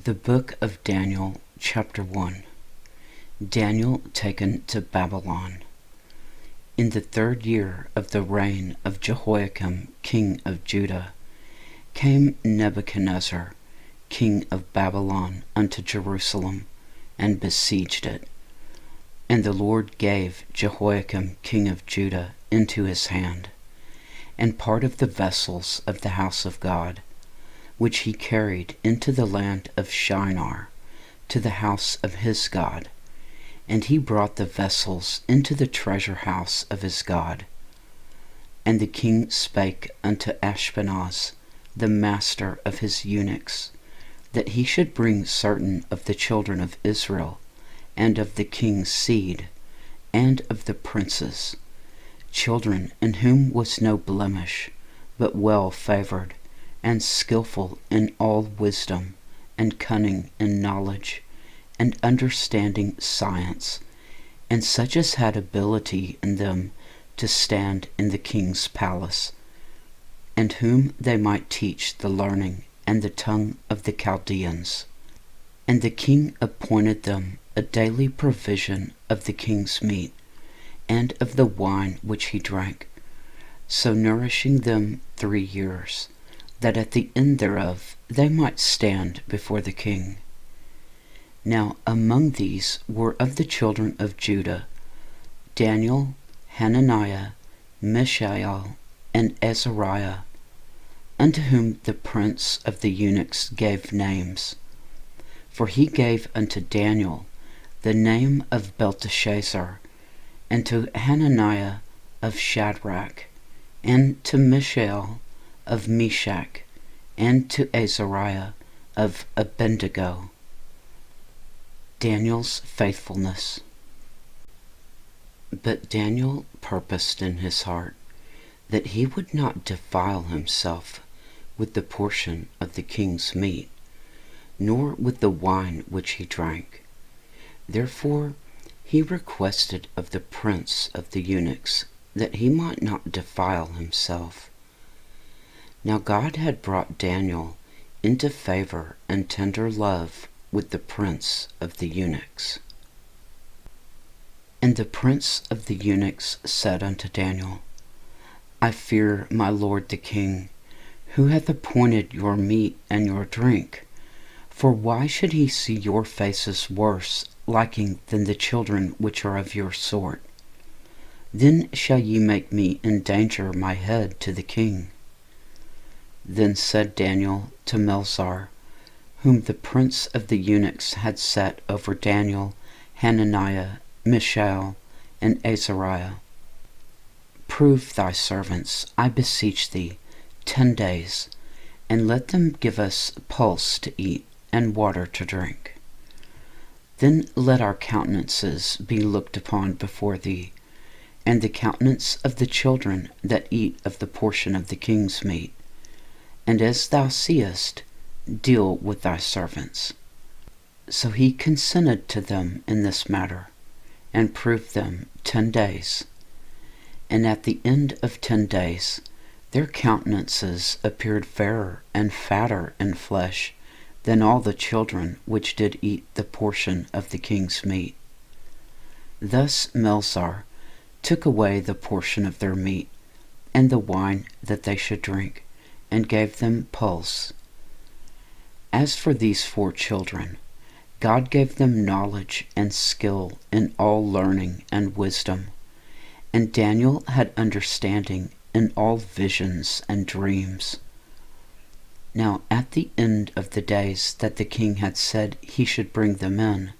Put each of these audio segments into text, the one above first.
The Book of Daniel, Chapter 1. Daniel taken to Babylon. In the 3rd year of the reign of Jehoiakim, king of Judah, came Nebuchadnezzar, king of Babylon, unto Jerusalem, and besieged it. And the Lord gave Jehoiakim, king of Judah, into his hand, and part of the vessels of the house of God, which he carried into the land of Shinar, to the house of his God. And he brought the vessels into the treasure house of his God. And the king spake unto Ashpenaz, the master of his eunuchs, that he should bring certain of the children of Israel, and of the king's seed, and of the princes, children in whom was no blemish, but well favored, and skillful in all wisdom, and cunning in knowledge, and understanding science, and such as had ability in them to stand in the king's palace, and whom they might teach the learning and the tongue of the Chaldeans. And the king appointed them a daily provision of the king's meat, and of the wine which he drank, so nourishing them 3 years, that at the end thereof they might stand before the king. Now among these were of the children of Judah Daniel, Hananiah, Mishael, and Azariah, unto whom the prince of the eunuchs gave names. For he gave unto Daniel the name of Belteshazzar, and to Hananiah of Shadrach, and to Mishael of Meshach, and to Azariah of Abednego. Daniel's faithfulness. But Daniel purposed in his heart that he would not defile himself with the portion of the king's meat, nor with the wine which he drank. Therefore he requested of the prince of the eunuchs that he might not defile himself. Now God had brought Daniel into favor and tender love with the prince of the eunuchs. And the prince of the eunuchs said unto Daniel, I fear my lord the king, who hath appointed your meat and your drink. For why should he see your faces worse liking than the children which are of your sort? Then shall ye make me endanger my head to the king. Then said Daniel to Melzar, whom the prince of the eunuchs had set over Daniel, Hananiah, Mishael, and Azariah, Prove thy servants, I beseech thee, 10 days, and let them give us pulse to eat, and water to drink. Then let our countenances be looked upon before thee, and the countenance of the children that eat of the portion of the king's meat, and as thou seest, deal with thy servants. So he consented to them in this matter, and proved them 10 days. And at the end of 10 days, their countenances appeared fairer and fatter in flesh than all the children which did eat the portion of the king's meat. Thus Melzar took away the portion of their meat, and the wine that they should drink, and gave them pulse. As for these 4 children, God gave them knowledge and skill in all learning and wisdom, and Daniel had understanding in all visions and dreams. Now at the end of the days that the king had said he should bring them in,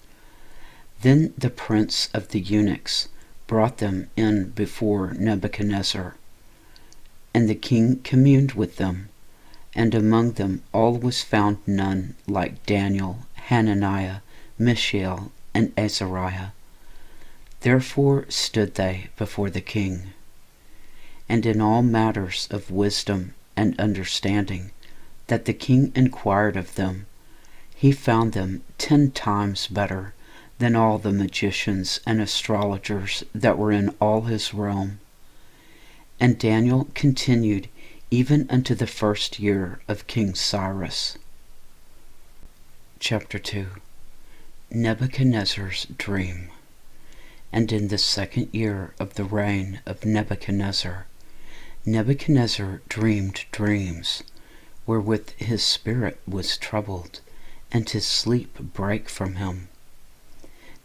then the prince of the eunuchs brought them in before Nebuchadnezzar. And the king communed with them, and among them all was found none like Daniel, Hananiah, Mishael, and Azariah. Therefore stood they before the king. And in all matters of wisdom and understanding that the king inquired of them, he found them 10 times better than all the magicians and astrologers that were in all his realm. And Daniel continued even unto the 1st year of King Cyrus. Chapter 2. Nebuchadnezzar's Dream. And in the 2nd year of the reign of Nebuchadnezzar, Nebuchadnezzar dreamed dreams, wherewith his spirit was troubled, and his sleep brake from him.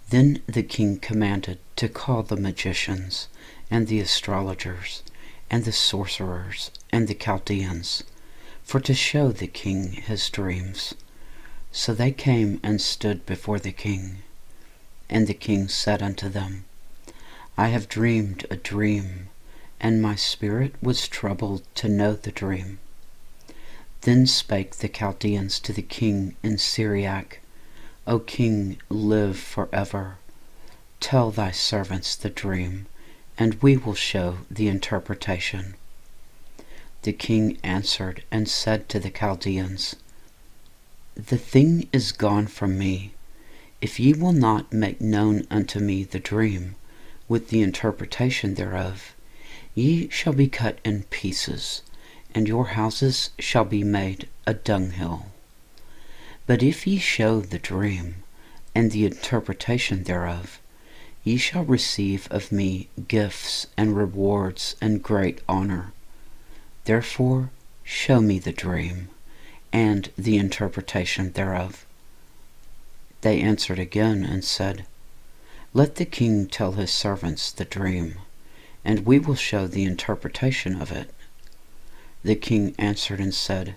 Then the king commanded to call the magicians, and the astrologers, and the sorcerers, and the Chaldeans, for to show the king his dreams. So they came and stood before the king. And the king said unto them, I have dreamed a dream, and my spirit was troubled to know the dream. Then spake the Chaldeans to the king in Syriac, O king, live forever. Tell thy servants the dream, and we will show the interpretation. The king answered and said to the Chaldeans, The thing is gone from me. If ye will not make known unto me the dream, with the interpretation thereof, ye shall be cut in pieces, and your houses shall be made a dunghill. But if ye show the dream, and the interpretation thereof, ye shall receive of me gifts and rewards and great honor. Therefore show me the dream, and the interpretation thereof. They answered again and said, Let the king tell his servants the dream, and we will show the interpretation of it. The king answered and said,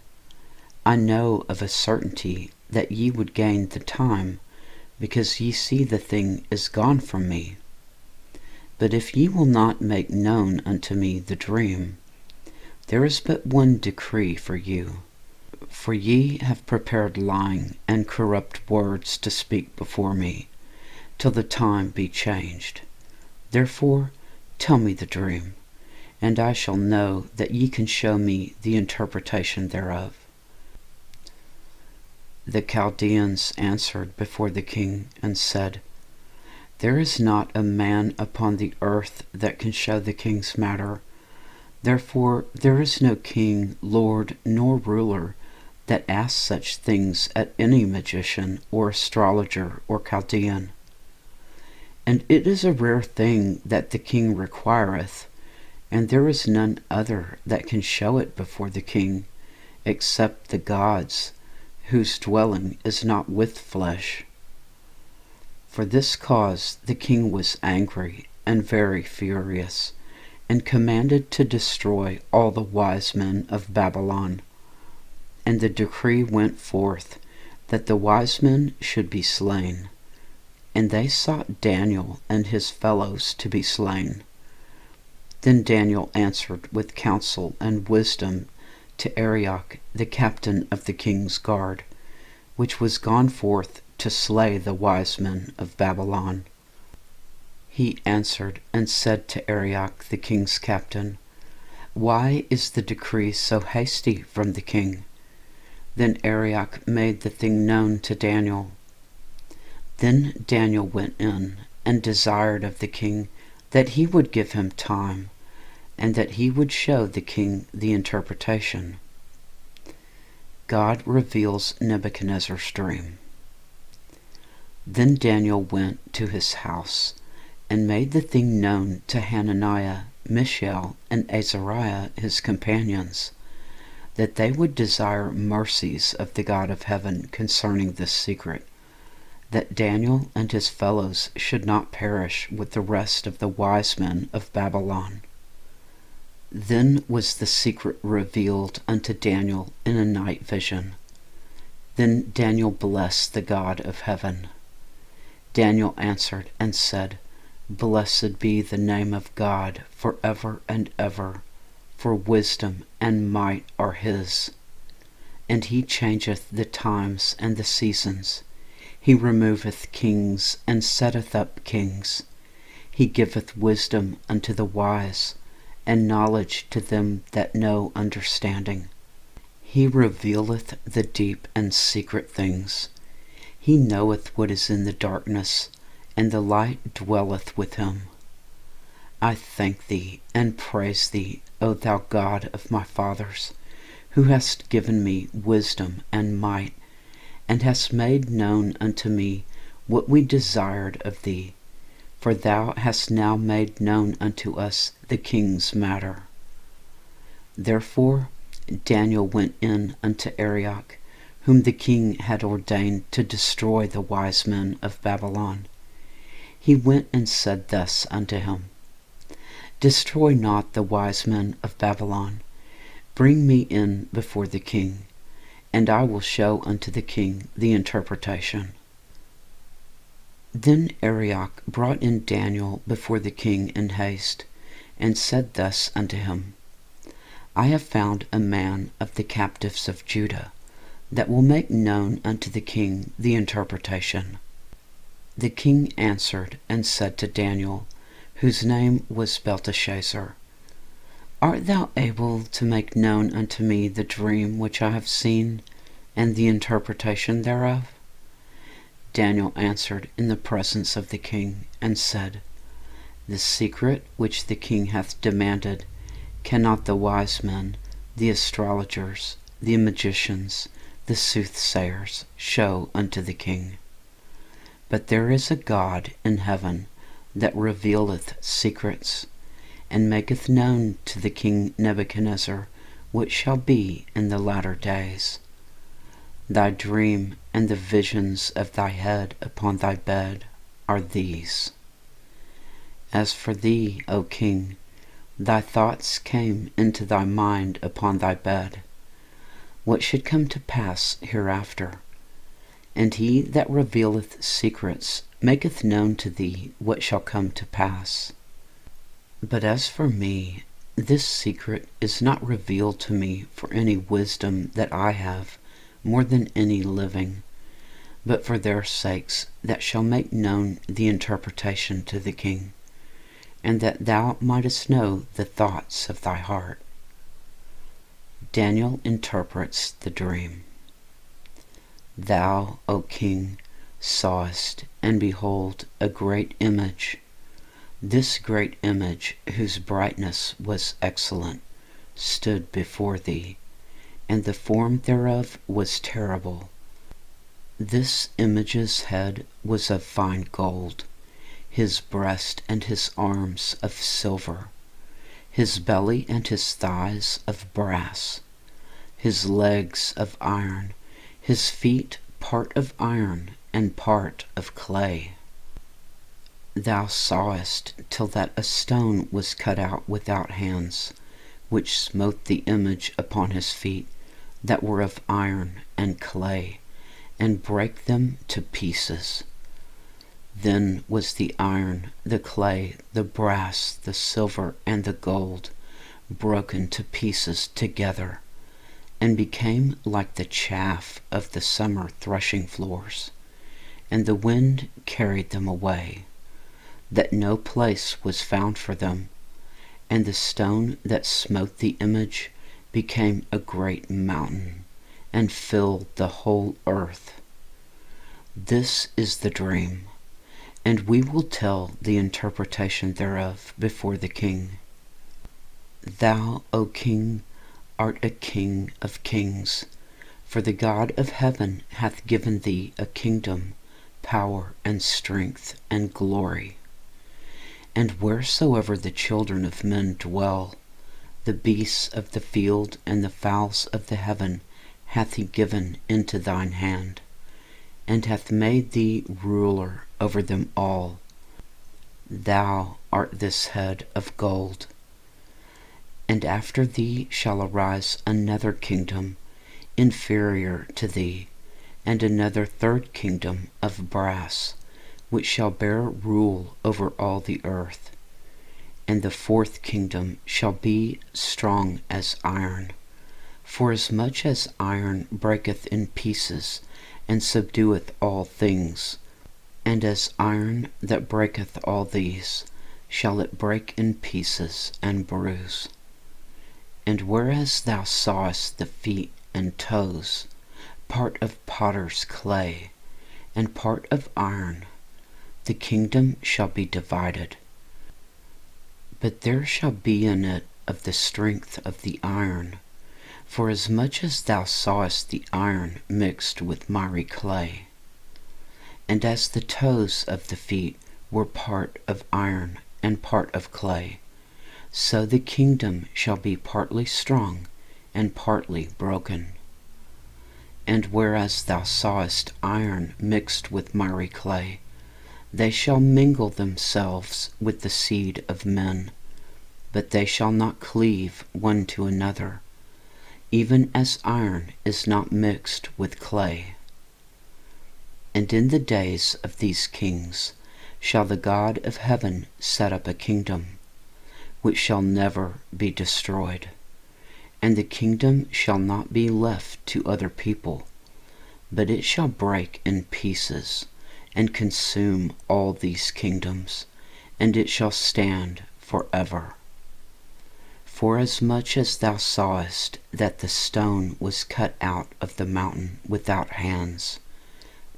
I know of a certainty that ye would gain the time, because ye see the thing is gone from me. But if ye will not make known unto me the dream, there is but one decree for you. For ye have prepared lying and corrupt words to speak before me, till the time be changed. Therefore tell me the dream, and I shall know that ye can show me the interpretation thereof. The Chaldeans answered before the king and said, There is not a man upon the earth that can show the king's matter. Therefore there is no king, lord, nor ruler that asks such things at any magician or astrologer or Chaldean. And it is a rare thing that the king requireth, and there is none other that can show it before the king, except the gods, whose dwelling is not with flesh. For this cause the king was angry and very furious, and commanded to destroy all the wise men of Babylon. And the decree went forth that the wise men should be slain. And they sought Daniel and his fellows to be slain. Then Daniel answered with counsel and wisdom to Arioch, the captain of the king's guard, which was gone forth to slay the wise men of Babylon. He answered and said to Arioch, the king's captain, Why is the decree so hasty from the king? Then Arioch made the thing known to Daniel. Then Daniel went in and desired of the king that he would give him time, and that he would show the king the interpretation. God reveals Nebuchadnezzar's dream. Then Daniel went to his house, and made the thing known to Hananiah, Mishael, and Azariah his companions, that they would desire mercies of the God of heaven concerning this secret, that Daniel and his fellows should not perish with the rest of the wise men of Babylon. Then was the secret revealed unto Daniel in a night vision. Then Daniel blessed the God of heaven. Daniel answered and said, Blessed be the name of God forever and ever, for wisdom and might are his. And he changeth the times and the seasons. He removeth kings and setteth up kings. He giveth wisdom unto the wise, and knowledge to them that know understanding. He revealeth the deep and secret things. He knoweth what is in the darkness, and the light dwelleth with him. I thank thee and praise thee, O thou God of my fathers, who hast given me wisdom and might, and hast made known unto me what we desired of thee. For thou hast now made known unto us the king's matter. Therefore Daniel went in unto Arioch, whom the king had ordained to destroy the wise men of Babylon. He went and said thus unto him, Destroy not the wise men of Babylon. Bring me in before the king, and I will show unto the king the interpretation. Then Arioch brought in Daniel before the king in haste, and said thus unto him, I have found a man of the captives of Judah, that will make known unto the king the interpretation. The king answered and said to Daniel, whose name was Belteshazzar, Art thou able to make known unto me the dream which I have seen, and the interpretation thereof? Daniel answered in the presence of the king, and said, The secret which the king hath demanded cannot the wise men, the astrologers, the magicians, the soothsayers show unto the king. But there is a God in heaven that revealeth secrets, and maketh known to the king Nebuchadnezzar what shall be in the latter days. Thy dream and the visions of thy head upon thy bed are these. As for thee, O king, thy thoughts came into thy mind upon thy bed, what should come to pass hereafter. And he that revealeth secrets maketh known to thee what shall come to pass. But as for me, this secret is not revealed to me for any wisdom that I have, more than any living, but for their sakes that shall make known the interpretation to the king, and that thou mightest know the thoughts of thy heart. Daniel interprets the dream. Thou, O king, sawest, and behold, a great image. This great image, whose brightness was excellent, stood before thee, and the form thereof was terrible. This image's head was of fine gold, his breast and his arms of silver, his belly and his thighs of brass, his legs of iron, his feet part of iron and part of clay. Thou sawest till that a stone was cut out without hands, which smote the image upon his feet, that were of iron and clay, and brake them to pieces. Then was the iron, the clay, the brass, the silver, and the gold broken to pieces together, and became like the chaff of the summer threshing floors, and the wind carried them away, that no place was found for them, and the stone that smote the image became a great mountain, and filled the whole earth. This is the dream, and we will tell the interpretation thereof before the king. Thou, O king, art a king of kings, for the God of heaven hath given thee a kingdom, power, and strength, and glory. And wheresoever the children of men dwell, the beasts of the field and the fowls of the heaven hath he given into thine hand, and hath made thee ruler over them all. Thou art this head of gold. And after thee shall arise another kingdom, inferior to thee, and another third kingdom of brass, which shall bear rule over all the earth. And the fourth kingdom shall be strong as iron. Forasmuch as iron breaketh in pieces, and subdueth all things, and as iron that breaketh all these, shall it break in pieces and bruise. And whereas thou sawest the feet and toes, part of potter's clay, and part of iron, the kingdom shall be divided. But there shall be in it of the strength of the iron, Forasmuch as thou sawest the iron mixed with miry clay, and as the toes of the feet were part of iron and part of clay, so the kingdom shall be partly strong and partly broken. And whereas thou sawest iron mixed with miry clay, they shall mingle themselves with the seed of men, but they shall not cleave one to another, even as iron is not mixed with clay. And in the days of these kings shall the God of heaven set up a kingdom, which shall never be destroyed, and the kingdom shall not be left to other people, but it shall break in pieces, and consume all these kingdoms, and it shall stand forever. Forasmuch as thou sawest that the stone was cut out of the mountain without hands,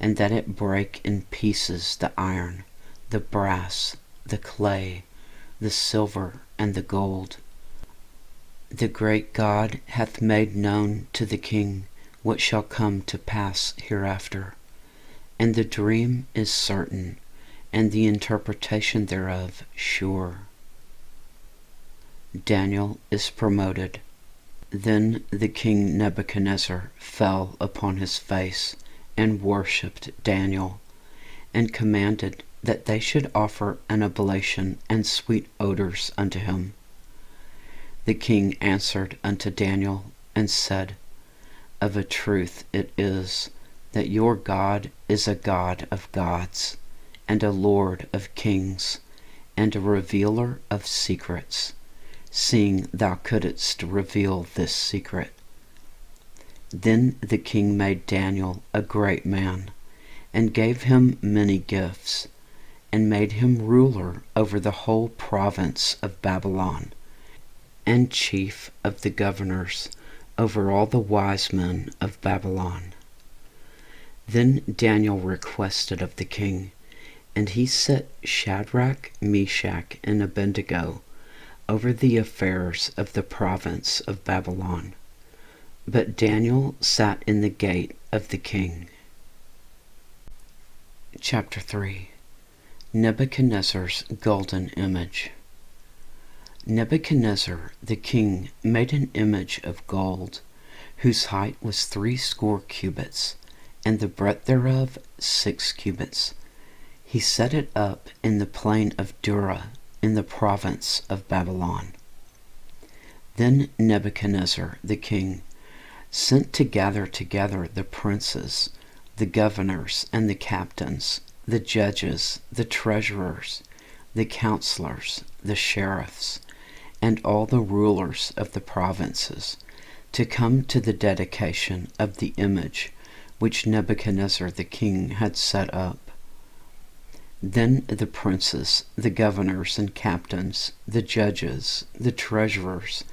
and that it brake in pieces the iron, the brass, the clay, the silver, and the gold, the great God hath made known to the king what shall come to pass hereafter. And the dream is certain, and the interpretation thereof sure. Daniel is promoted. Then the king Nebuchadnezzar fell upon his face and worshipped Daniel, and commanded that they should offer an oblation and sweet odors unto him. The king answered unto Daniel and said, Of a truth it is, that your God is a God of gods, and a Lord of kings, and a revealer of secrets, seeing thou couldst reveal this secret. Then the king made Daniel a great man, and gave him many gifts, and made him ruler over the whole province of Babylon, and chief of the governors over all the wise men of Babylon. Then Daniel requested of the king, and he set Shadrach, Meshach, and Abednego over the affairs of the province of Babylon. But Daniel sat in the gate of the king. Chapter 3. Nebuchadnezzar's golden image. Nebuchadnezzar the king made an image of gold, whose height was 60 cubits, and the breadth thereof 6 cubits. He set it up in the plain of Dura, in the province of Babylon. Then Nebuchadnezzar the king sent to gather together the princes, the governors, and the captains, the judges, the treasurers, the counselors, the sheriffs, and all the rulers of the provinces, to come to the dedication of the image which Nebuchadnezzar the king had set up. Then the princes, the governors and captains, the judges, the treasurers,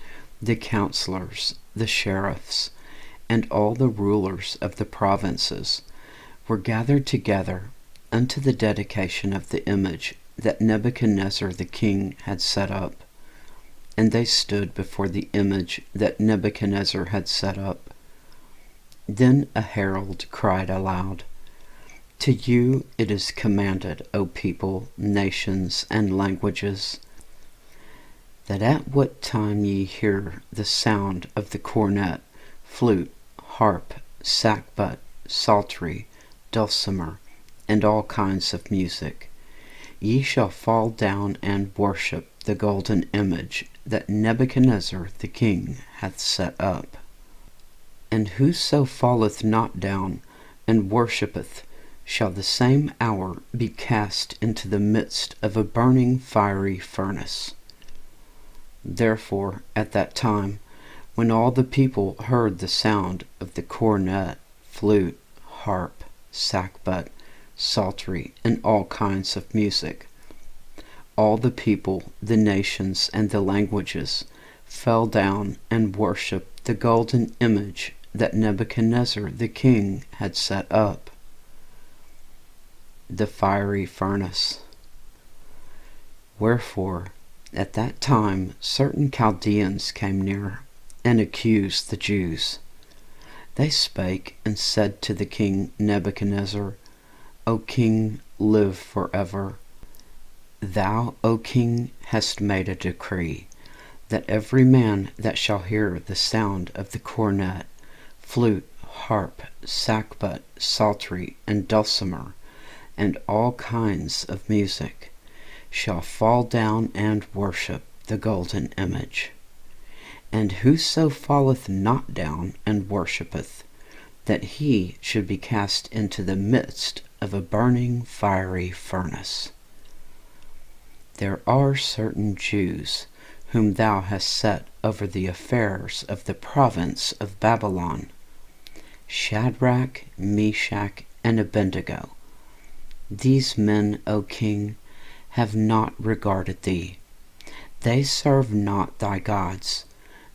the counselors, the sheriffs, and all the rulers of the provinces were gathered together unto the dedication of the image that Nebuchadnezzar the king had set up. And they stood before the image that Nebuchadnezzar had set up. Then a herald cried aloud, To you it is commanded, O people, nations, and languages, that at what time ye hear the sound of the cornet, flute, harp, sackbut, psaltery, dulcimer, and all kinds of music, ye shall fall down and worship the golden image that Nebuchadnezzar the king hath set up. And whoso falleth not down and worshippeth shall the same hour be cast into the midst of a burning fiery furnace. Therefore at that time, when all the people heard the sound of the cornet, flute, harp, sackbut, psaltery, and all kinds of music, all the people, the nations, and the languages fell down and worshipped the golden image that Nebuchadnezzar the king had set up. The fiery furnace. Wherefore, at that time certain Chaldeans came near, and accused the Jews. They spake and said to the king Nebuchadnezzar, O king, live forever. Thou, O king, hast made a decree, that every man that shall hear the sound of the cornet, flute, harp, sackbut, psaltery, and dulcimer, and all kinds of music, shall fall down and worship the golden image. And whoso falleth not down and worshippeth, that he should be cast into the midst of a burning fiery furnace. There are certain Jews whom thou hast set over the affairs of the province of Babylon, Shadrach, Meshach, and Abednego. These men, O king, have not regarded thee. They serve not thy gods,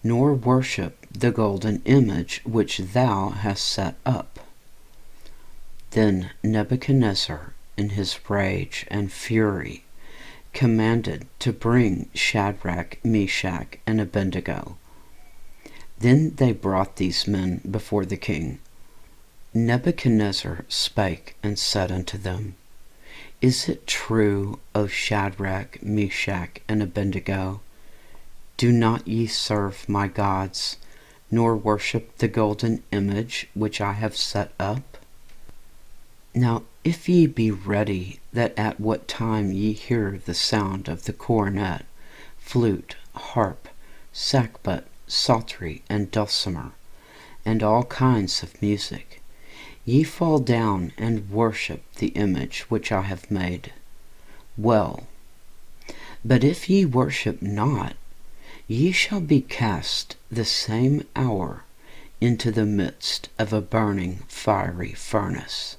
nor worship the golden image which thou hast set up. Then Nebuchadnezzar, in his rage and fury, commanded to bring Shadrach, Meshach, and Abednego. Then they brought these men before the king. Nebuchadnezzar spake and said unto them, Is it true, O Shadrach, Meshach, and Abednego? Do not ye serve my gods, nor worship the golden image which I have set up? Now if ye be ready, that at what time ye hear the sound of the cornet, flute, harp, sackbut, psaltery, and dulcimer, and all kinds of music, ye fall down and worship the image which I have made. Well, but if ye worship not, ye shall be cast the same hour into the midst of a burning fiery furnace.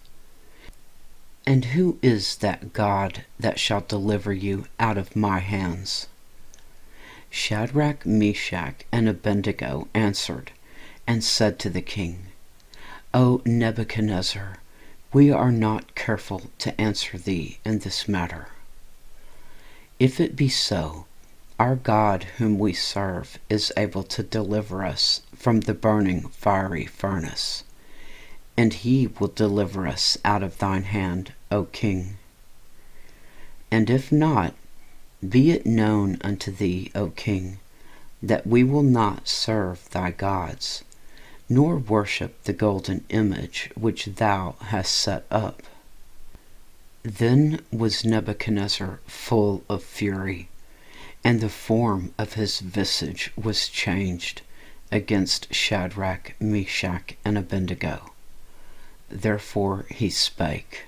And who is that God that shall deliver you out of my hands? Shadrach, Meshach, and Abednego answered and said to the king, O Nebuchadnezzar, we are not careful to answer thee in this matter. If it be so, our God whom we serve is able to deliver us from the burning fiery furnace, and he will deliver us out of thine hand, O king. And if not, be it known unto thee, O king, that we will not serve thy gods, nor worship the golden image which thou hast set up. Then was Nebuchadnezzar full of fury, and the form of his visage was changed against Shadrach, Meshach, and Abednego. Therefore he spake,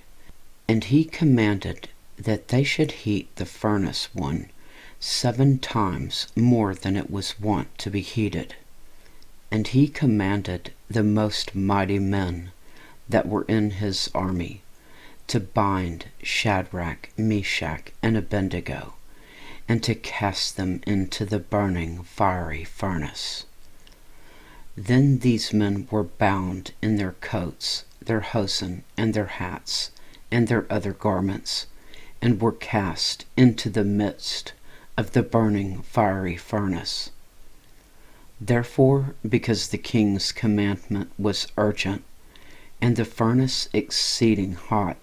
and he commanded that they should heat the furnace 7 times more than it was wont to be heated. And he commanded the most mighty men that were in his army to bind Shadrach, Meshach, and Abednego, and to cast them into the burning fiery furnace. Then these men were bound in their coats, their hosen, and their hats, and their other garments, and were cast into the midst of the burning fiery furnace. Therefore, because the king's commandment was urgent, and the furnace exceeding hot,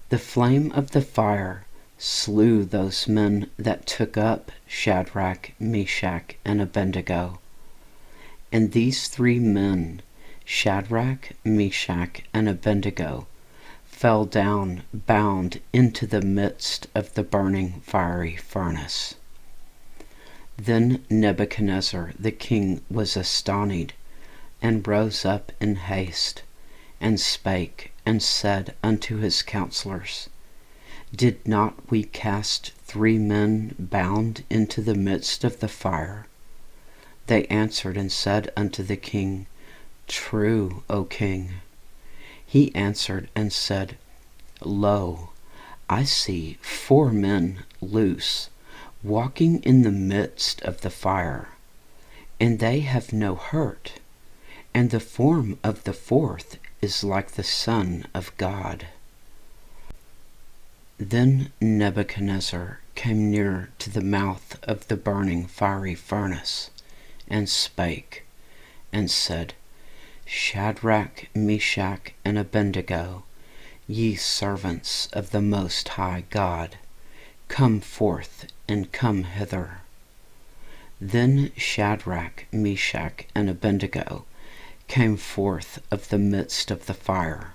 the flame of the fire slew those men that took up Shadrach, Meshach, and Abednego. And these 3 men, Shadrach, Meshach, and Abednego, fell down bound into the midst of the burning fiery furnace. Then Nebuchadnezzar the king was astonied, and rose up in haste, and spake and said unto his counselors, Did not we cast 3 men bound into the midst of the fire? They answered and said unto the king, True, O king. He answered and said, Lo, I see 4 men loose, walking in the midst of the fire, and they have no hurt, and the form of the 4th is like the Son of God. Then Nebuchadnezzar came near to the mouth of the burning fiery furnace, and spake, and said, Shadrach, Meshach, and Abednego, ye servants of the Most High God, come forth, and come hither. Then Shadrach, Meshach, and Abednego came forth of the midst of the fire.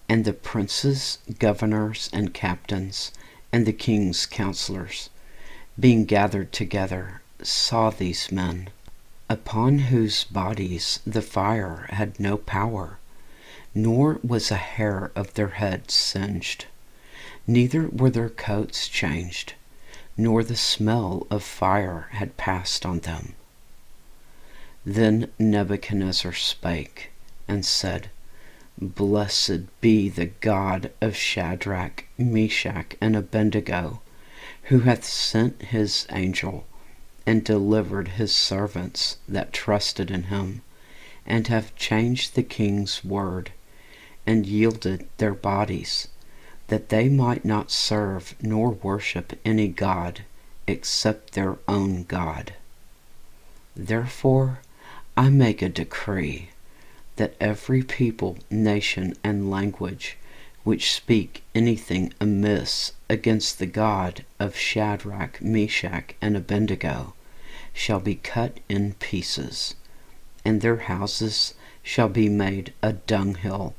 And the princes, governors, and captains, and the king's counselors, being gathered together, saw these men, upon whose bodies the fire had no power, nor was a hair of their heads singed, neither were their coats changed, nor the smell of fire had passed on them. Then Nebuchadnezzar spake, and said, Blessed be the God of Shadrach, Meshach, and Abednego, who hath sent his angel, and delivered his servants that trusted in him, and have changed the king's word, and yielded their bodies, that they might not serve nor worship any god except their own God. Therefore I make a decree, that every people, nation, and language which speak anything amiss against the God of Shadrach, Meshach, and Abednego shall be cut in pieces, and their houses shall be made a dunghill,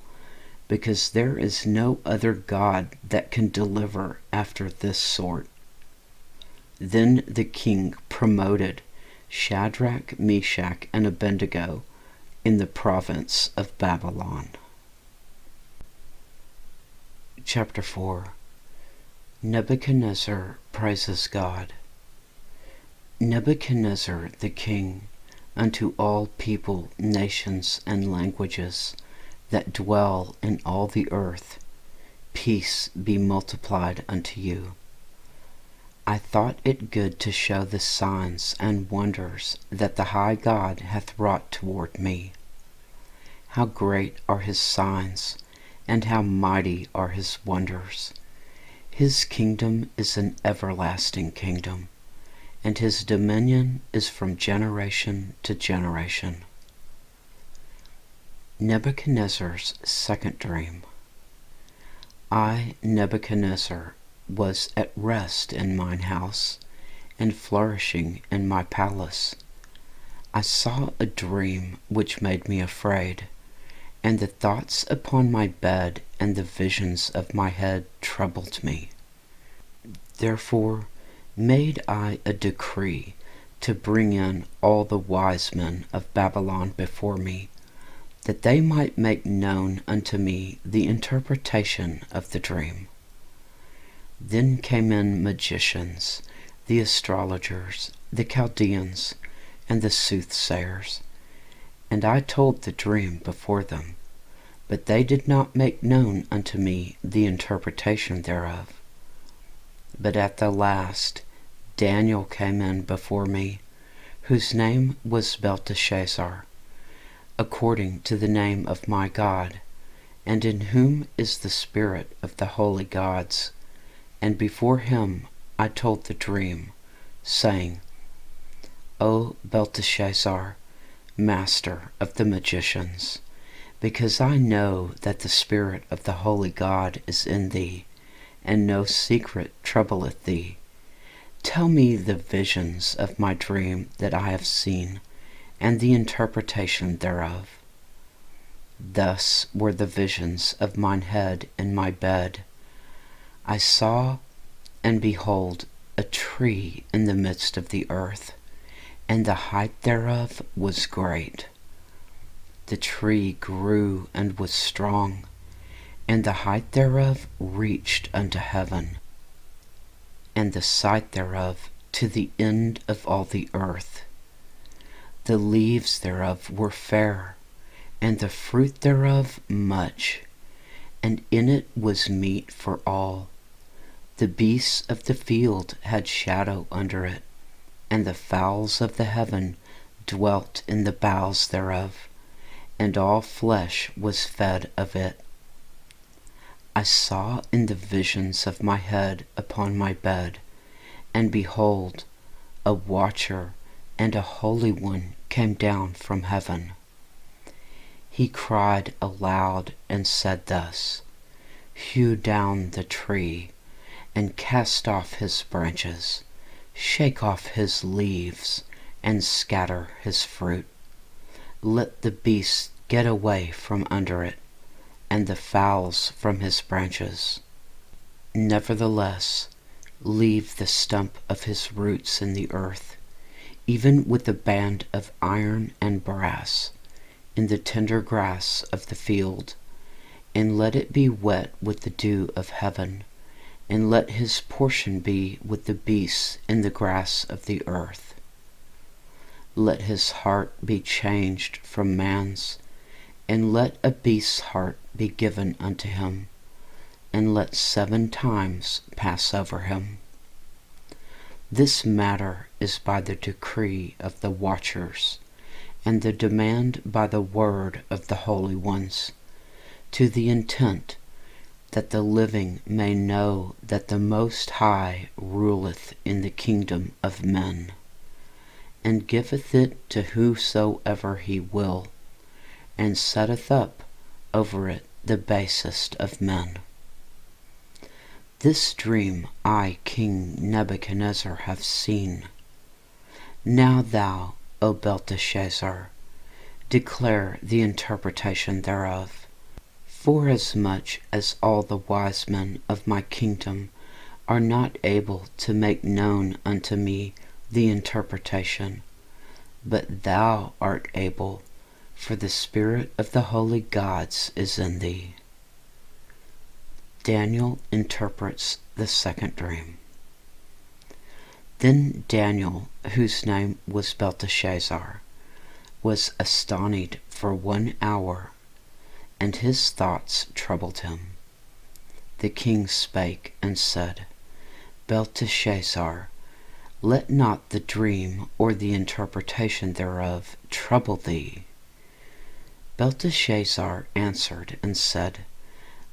because there is no other God that can deliver after this sort. Then the king promoted Shadrach, Meshach, and Abednego in the province of Babylon. Chapter 4. Nebuchadnezzar praises God. Nebuchadnezzar the king, unto all people, nations, and languages that dwell in all the earth, peace be multiplied unto you. I thought it good to show the signs and wonders that the high God hath wrought toward me. How great are his signs, and how mighty are his wonders! His kingdom is an everlasting kingdom, and his dominion is from generation to generation. Nebuchadnezzar's second dream. I, Nebuchadnezzar, was at rest in mine house, and flourishing in my palace. I saw a dream which made me afraid, and the thoughts upon my bed and the visions of my head troubled me. Therefore made I a decree to bring in all the wise men of Babylon before me, that they might make known unto me the interpretation of the dream. Then came in magicians, the astrologers, the Chaldeans, and the soothsayers, and I told the dream before them, but they did not make known unto me the interpretation thereof. But at the last Daniel came in before me, whose name was Belteshazzar, according to the name of my God, and in whom is the spirit of the holy gods. And before him I told the dream, saying, O Belteshazzar, master of the magicians, because I know that the spirit of the holy God is in thee, and no secret troubleth thee, tell me the visions of my dream that I have seen, and the interpretation thereof. Thus were the visions of mine head in my bed. I saw, and behold, a tree in the midst of the earth, and the height thereof was great. The tree grew and was strong, and the height thereof reached unto heaven, and the sight thereof to the end of all the earth. The leaves thereof were fair, and the fruit thereof much, and in it was meat for all. The beasts of the field had shadow under it, and the fowls of the heaven dwelt in the boughs thereof, and all flesh was fed of it. I saw in the visions of my head upon my bed, and behold, a watcher and a Holy One came down from heaven. He cried aloud and said thus, Hew down the tree, and cast off his branches, shake off his leaves, and scatter his fruit. Let the beasts get away from under it, and the fowls from his branches. Nevertheless, leave the stump of his roots in the earth, even with the band of iron and brass, in the tender grass of the field, and let it be wet with the dew of heaven, and let his portion be with the beasts in the grass of the earth. Let his heart be changed from man's, and let a beast's heart be given unto him, and let 7 times pass over him. This matter is by the decree of the watchers, and the demand by the word of the holy ones, to the intent that the living may know that the Most High ruleth in the kingdom of men, and giveth it to whosoever he will, and setteth up over it the basest of men. This dream I, King Nebuchadnezzar, have seen. Now thou, O Belteshazzar, declare the interpretation thereof. Forasmuch as all the wise men of my kingdom are not able to make known unto me the interpretation, but thou art able, for the spirit of the holy gods is in thee. Daniel interprets the second dream. Then Daniel, whose name was Belteshazzar, was astonished for 1 hour, and his thoughts troubled him. The king spake and said, Belteshazzar, let not the dream or the interpretation thereof trouble thee. Belteshazzar answered and said,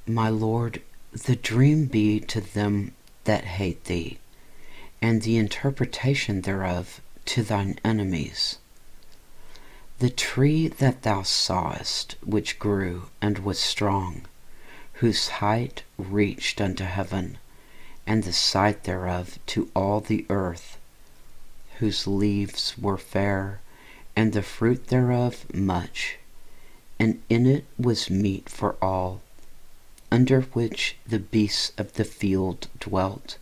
My lord, the dream be to them that hate thee, and the interpretation thereof to thine enemies. The tree that thou sawest, which grew and was strong, whose height reached unto heaven, and the sight thereof to all the earth, whose leaves were fair, and the fruit thereof much, and in it was meat for all, under which the beasts of the field dwelt,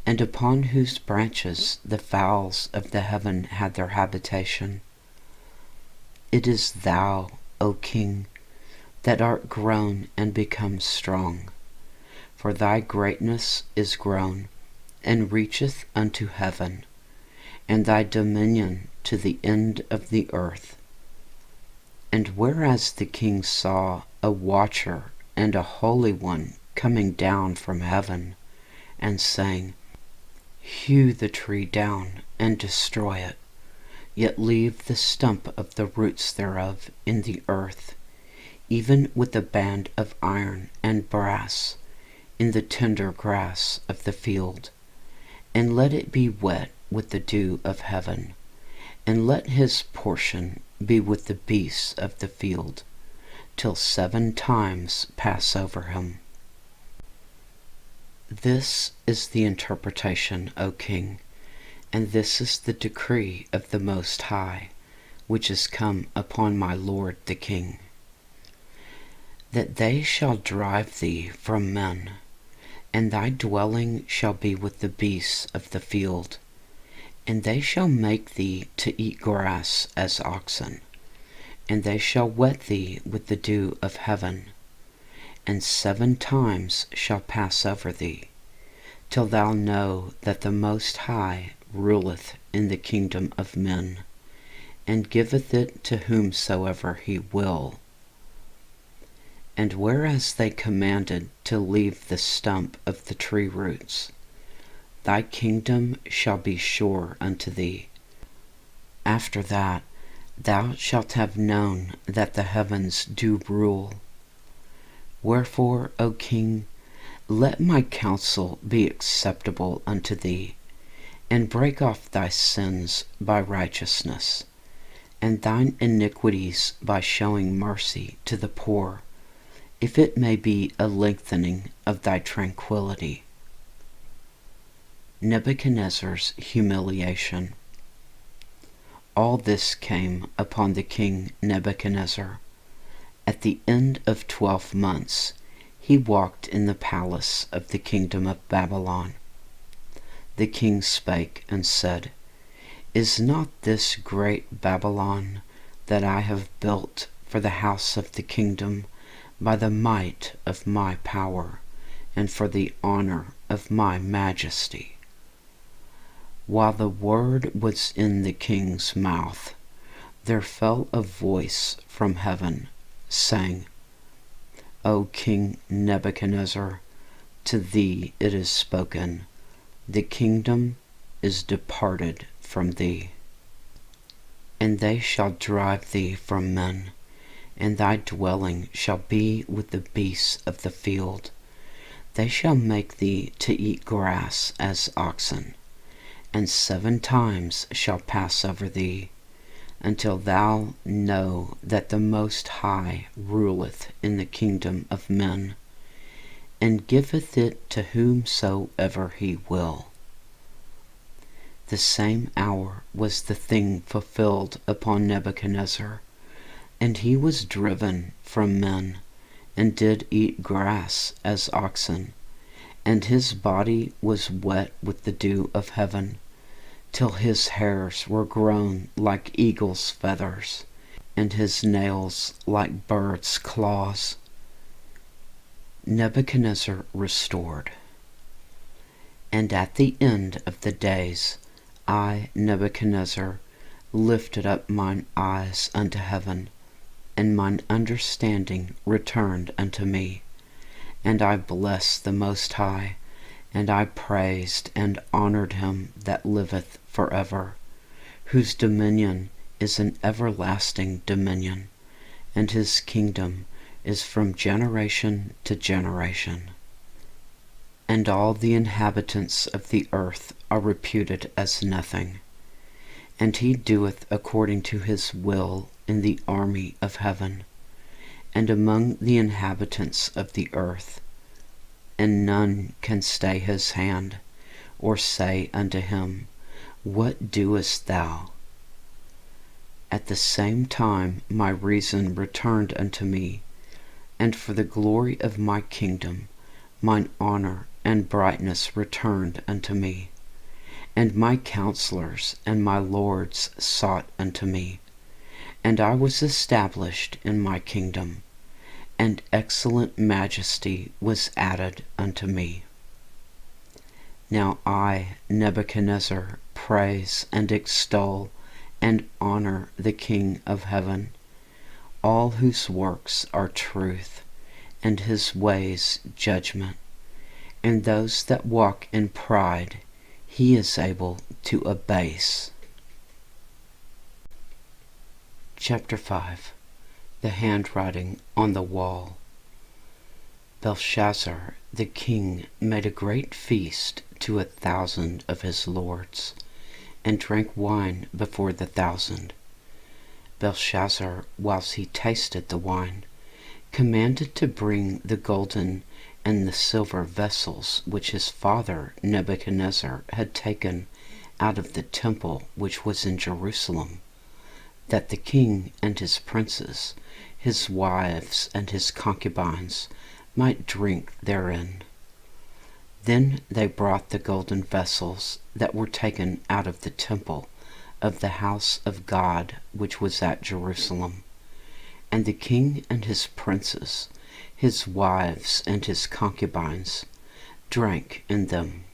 and upon whose branches the fowls of the heaven had their habitation. It is thou, O King, that art grown and become strong, for thy greatness is grown, and reacheth unto heaven, and thy dominion to the end of the earth. And whereas the king saw a watcher and a holy one coming down from heaven, and saying, Hew the tree down and destroy it, yet leave the stump of the roots thereof in the earth, even with the band of iron and brass, in the tender grass of the field, and let it be wet with the dew of heaven, and let his portion be with the beasts of the field, till 7 times pass over him. This is the interpretation, O King, and this is the decree of the Most High, which is come upon my lord the king, that they shall drive thee from men, and thy dwelling shall be with the beasts of the field, and they shall make thee to eat grass as oxen, and they shall wet thee with the dew of heaven, and 7 times shall pass over thee, till thou know that the Most High ruleth in the kingdom of men, and giveth it to whomsoever he will. And whereas they commanded to leave the stump of the tree roots, thy kingdom shall be sure unto thee. After that thou shalt have known that the heavens do rule. Wherefore, O King, let my counsel be acceptable unto thee, and break off thy sins by righteousness, and thine iniquities by showing mercy to the poor, if it may be a lengthening of thy tranquility. Nebuchadnezzar's humiliation. All this came upon the king Nebuchadnezzar. At the end of 12 months, he walked in the palace of the kingdom of Babylon. The king spake and said, Is not this great Babylon that I have built for the house of the kingdom by the might of my power, and for the honor of my majesty? While the word was in the king's mouth, there fell a voice from heaven, saying, O King Nebuchadnezzar, to thee it is spoken, the kingdom is departed from thee. And they shall drive thee from men, and thy dwelling shall be with the beasts of the field. They shall make thee to eat grass as oxen, and 7 times shall pass over thee, until thou know that the Most High ruleth in the kingdom of men, and giveth it to whomsoever he will. The same hour was the thing fulfilled upon Nebuchadnezzar, and he was driven from men, and did eat grass as oxen, and his body was wet with the dew of heaven, till his hairs were grown like eagle's feathers, and his nails like birds' claws. Nebuchadnezzar restored. And at the end of the days, I, Nebuchadnezzar, lifted up mine eyes unto heaven, and mine understanding returned unto me, and I blessed the Most High, and I praised and honored him that liveth forever, whose dominion is an everlasting dominion, and his kingdom is from generation to generation. And all the inhabitants of the earth are reputed as nothing, and he doeth according to his will in the army of heaven, and among the inhabitants of the earth, and none can stay his hand, or say unto him, What doest thou? At the same time my reason returned unto me, and for the glory of my kingdom mine honor and brightness returned unto me, and my counselors and my lords sought unto me, and I was established in my kingdom, and excellent majesty was added unto me. Now I, Nebuchadnezzar, praise and extol and honor the King of heaven, all whose works are truth, and his ways judgment, and those that walk in pride he is able to abase. Chapter 5. The handwriting on the wall. Belshazzar the king made a great feast to 1,000 of his lords, and drank wine before the 1,000. Belshazzar, whilst he tasted the wine, commanded to bring the golden and the silver vessels which his father Nebuchadnezzar had taken out of the temple which was in Jerusalem, that the king and his princes, his wives and his concubines, might drink therein. Then they brought the golden vessels that were taken out of the temple of the house of God which was at Jerusalem, and the king and his princes, his wives and his concubines, drank in them.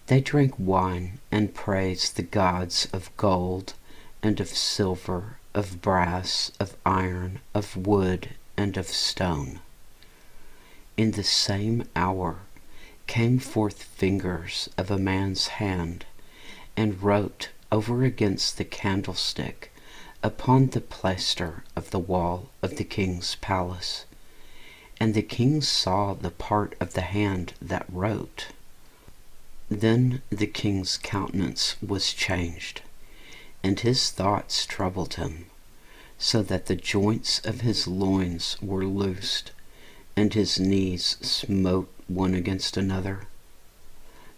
They drank wine and praised the gods of gold and of silver, of brass, of iron, of wood, and of stone. In the same hour came forth fingers of a man's hand, and wrote over against the candlestick upon the plaister of the wall of the king's palace. And the king saw the part of the hand that wrote. Then the king's countenance was changed, and his thoughts troubled him, so that the joints of his loins were loosed, and his knees smote one against another.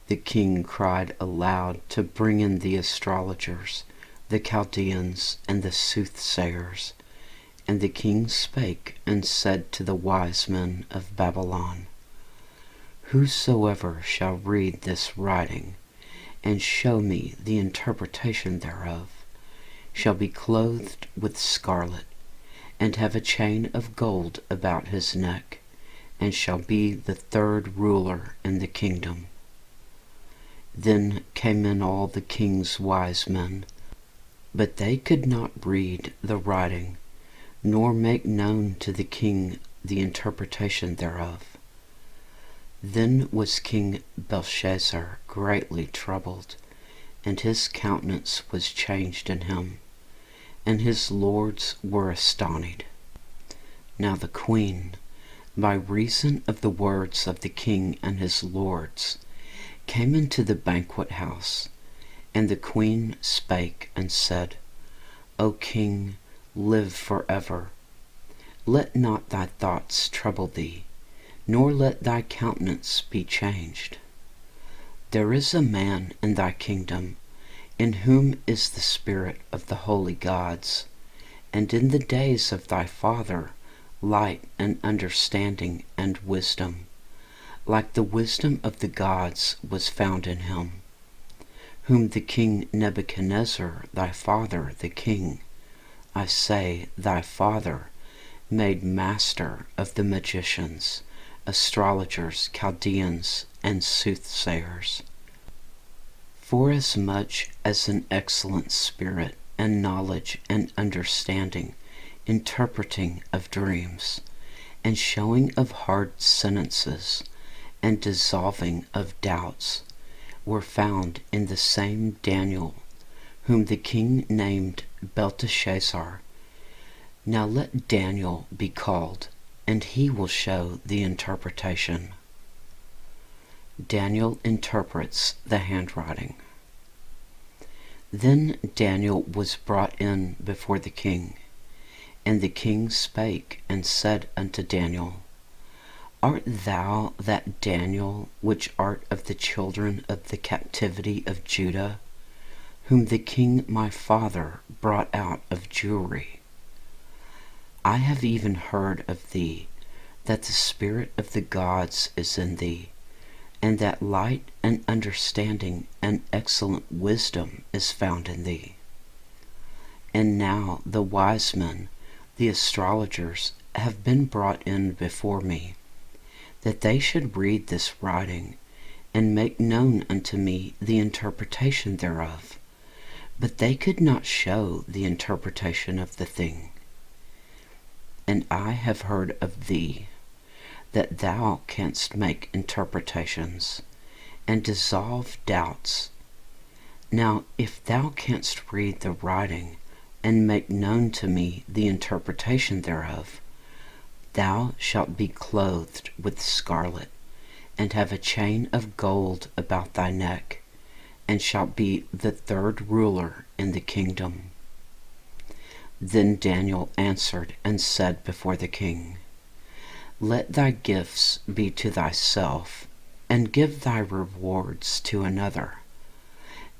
The king cried aloud to bring in the astrologers, the Chaldeans, and the soothsayers. And the king spake and said to the wise men of Babylon, Whosoever shall read this writing, and show me the interpretation thereof, shall be clothed with scarlet, and have a chain of gold about his neck, and shall be the third ruler in the kingdom. Then came in all the king's wise men, but they could not read the writing, nor make known to the king the interpretation thereof. Then was King Belshazzar greatly troubled, and his countenance was changed in him, and his lords were astonished. Now the queen, by reason of the words of the king and his lords, came into the banquet house, and the queen spake and said, O king, live forever. Let not thy thoughts trouble thee, nor let thy countenance be changed. There is a man in thy kingdom, in whom is the spirit of the holy gods, and in the days of thy father light and understanding and wisdom, like the wisdom of the gods was found in him, whom the king Nebuchadnezzar thy father the king, I say thy father, made master of the magicians, astrologers, Chaldeans, and soothsayers. Forasmuch as an excellent spirit and knowledge and understanding, interpreting of dreams, and showing of hard sentences, and dissolving of doubts, were found in the same Daniel, whom the king named Belteshazzar. Now let Daniel be called, and he will show the interpretation. Daniel interprets the handwriting. Then Daniel was brought in before the king, and the king spake and said unto Daniel, Art thou that Daniel which art of the children of the captivity of Judah, whom the king my father brought out of Jewry? I have even heard of thee, that the spirit of the gods is in thee, and that light and understanding and excellent wisdom is found in thee. And now the wise men, the astrologers, have been brought in before me, that they should read this writing, and make known unto me the interpretation thereof, but they could not show the interpretation of the thing. And I have heard of thee, that thou canst make interpretations, and dissolve doubts. Now if thou canst read the writing, and make known to me the interpretation thereof, thou shalt be clothed with scarlet, and have a chain of gold about thy neck, and shalt be the third ruler in the kingdom. Then Daniel answered and said before the king, Let thy gifts be to thyself, and give thy rewards to another.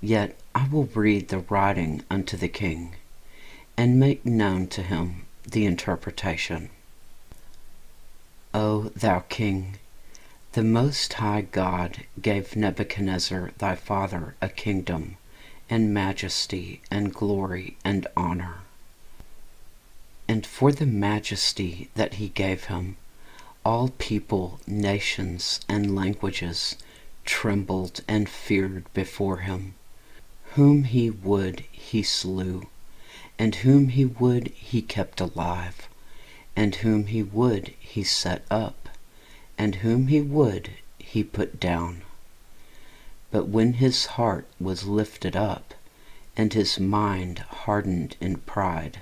Yet I will read the writing unto the king, and make known to him the interpretation. O thou king, the Most High God gave Nebuchadnezzar thy father a kingdom, and majesty, and glory, and honor. And for the majesty that he gave him, all people, nations, and languages trembled and feared before him. Whom he would he slew, and whom he would he kept alive, and whom he would he set up, and whom he would he put down. But when his heart was lifted up, and his mind hardened in pride,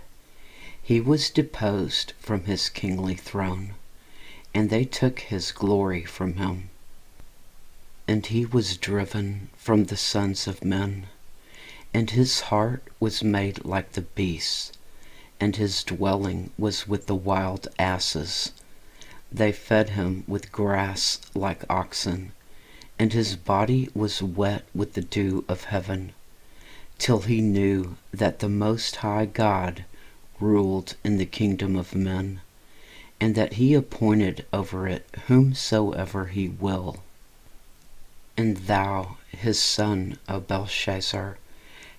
he was deposed from his kingly throne, and they took his glory from him. And he was driven from the sons of men, and his heart was made like the beasts, and his dwelling was with the wild asses. They fed him with grass like oxen, and his body was wet with the dew of heaven, till he knew that the Most High God ruled in the kingdom of men, and that he appointed over it whomsoever he will. And thou, his son, O Belshazzar,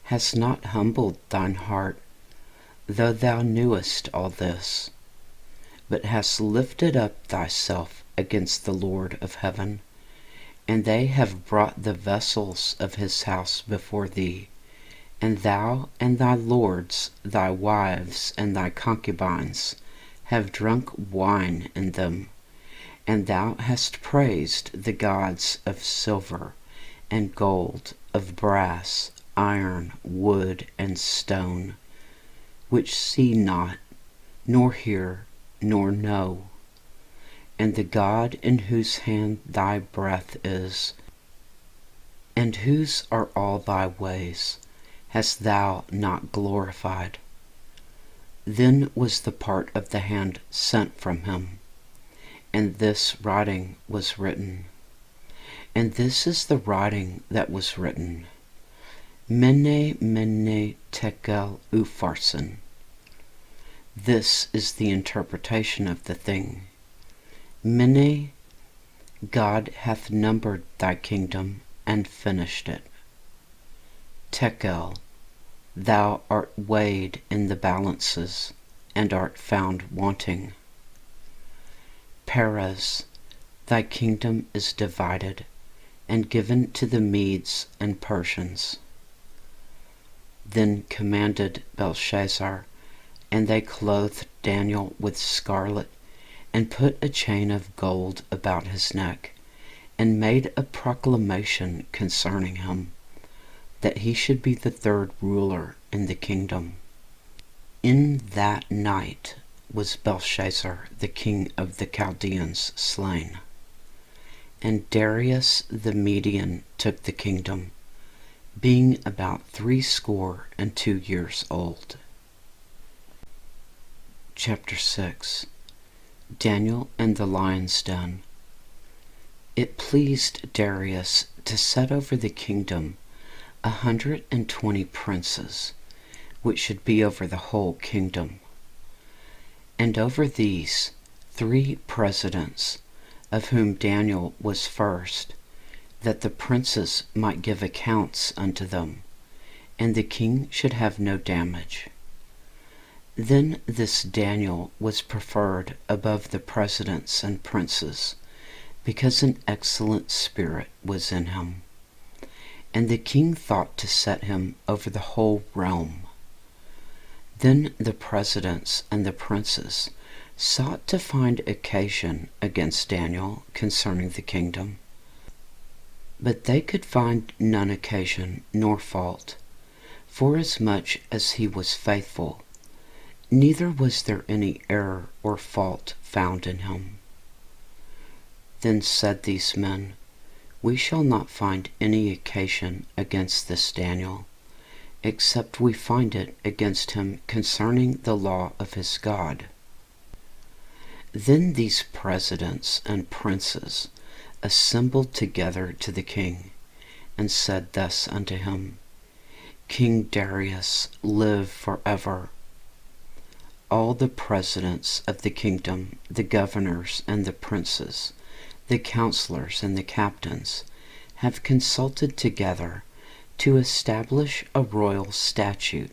hast not humbled thine heart, though thou knewest all this, but hast lifted up thyself against the Lord of heaven, and they have brought the vessels of his house before thee, and thou and thy lords, thy wives, and thy concubines have drunk wine in them. And thou hast praised the gods of silver and gold, of brass, iron, wood, and stone, which see not, nor hear, nor know. And the God in whose hand thy breath is, and whose are all thy ways, hast thou not glorified. Then was the part of the hand sent from him, and this writing was written. And this is the writing that was written: Mene, Mene, Tekel, Upharsin. This is the interpretation of the thing. Mene, God hath numbered thy kingdom and finished it. Tekel, thou art weighed in the balances and art found wanting. Perez, thy kingdom is divided and given to the Medes and Persians. Then commanded Belshazzar, and they clothed Daniel with scarlet, and put a chain of gold about his neck, and made a proclamation concerning him, that he should be the third ruler in the kingdom. In that night was Belshazzar the king of the Chaldeans slain. And Darius the Median took the kingdom, being about 62 years old. Chapter 6. Daniel and the Lion's Den. It pleased Darius to set over the kingdom 120 princes, which should be over the whole kingdom. And over these 3 presidents, of whom Daniel was first, that the princes might give accounts unto them, and the king should have no damage. Then this Daniel was preferred above the presidents and princes, because an excellent spirit was in him. And the king thought to set him over the whole realm. Then the presidents and the princes sought to find occasion against Daniel concerning the kingdom. But they could find none occasion nor fault, forasmuch as he was faithful, neither was there any error or fault found in him. Then said these men, We shall not find any occasion against this Daniel, except we find it against him concerning the law of his God. Then these presidents and princes assembled together to the king, and said thus unto him, King Darius, live forever. All the presidents of the kingdom, the governors and the princes, the counselors and the captains, have consulted together to establish a royal statute,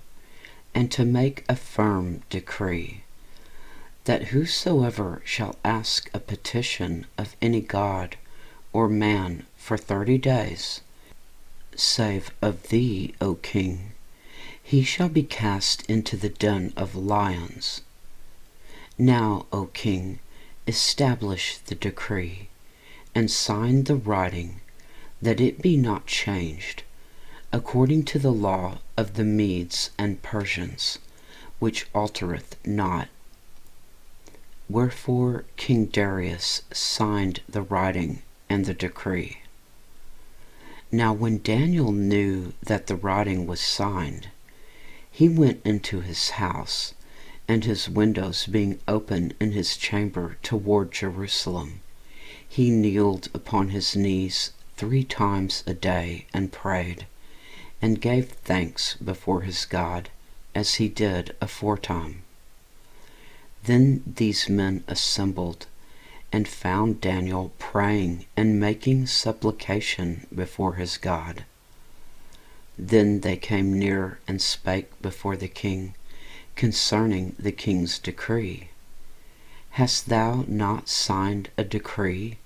and to make a firm decree, that whosoever shall ask a petition of any god or man for 30 days, save of thee, O king, he shall be cast into the den of lions. Now, O king, establish the decree, and sign the writing, that it be not changed, according to the law of the Medes and Persians, which altereth not. Wherefore King Darius signed the writing and the decree. Now when Daniel knew that the writing was signed, he went into his house, and his windows being open in his chamber toward Jerusalem, he kneeled upon his knees 3 times a day and prayed, and gave thanks before his God, as he did aforetime. Then these men assembled, and found Daniel praying and making supplication before his God. Then they came near and spake before the king concerning the king's decree. Hast thou not signed a decree,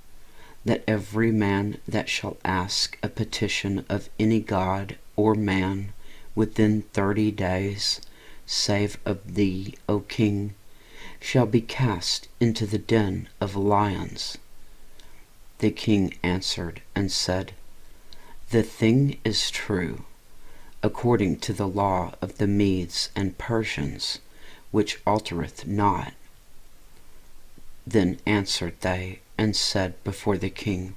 that every man that shall ask a petition of any god or man within 30 days, save of thee, O king, shall be cast into the den of lions? The king answered and said, The thing is true, according to the law of the Medes and Persians, which altereth not. Then answered they and said before the king,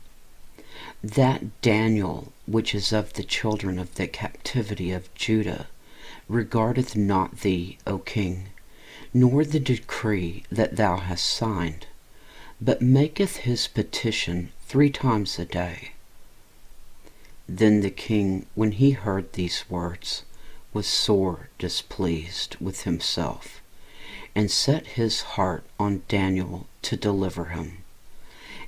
That Daniel, which is of the children of the captivity of Judah, regardeth not thee, O king, nor the decree that thou hast signed, but maketh his petition 3 times a day. Then the king, when he heard these words, was sore displeased with himself, and set his heart on Daniel to deliver him.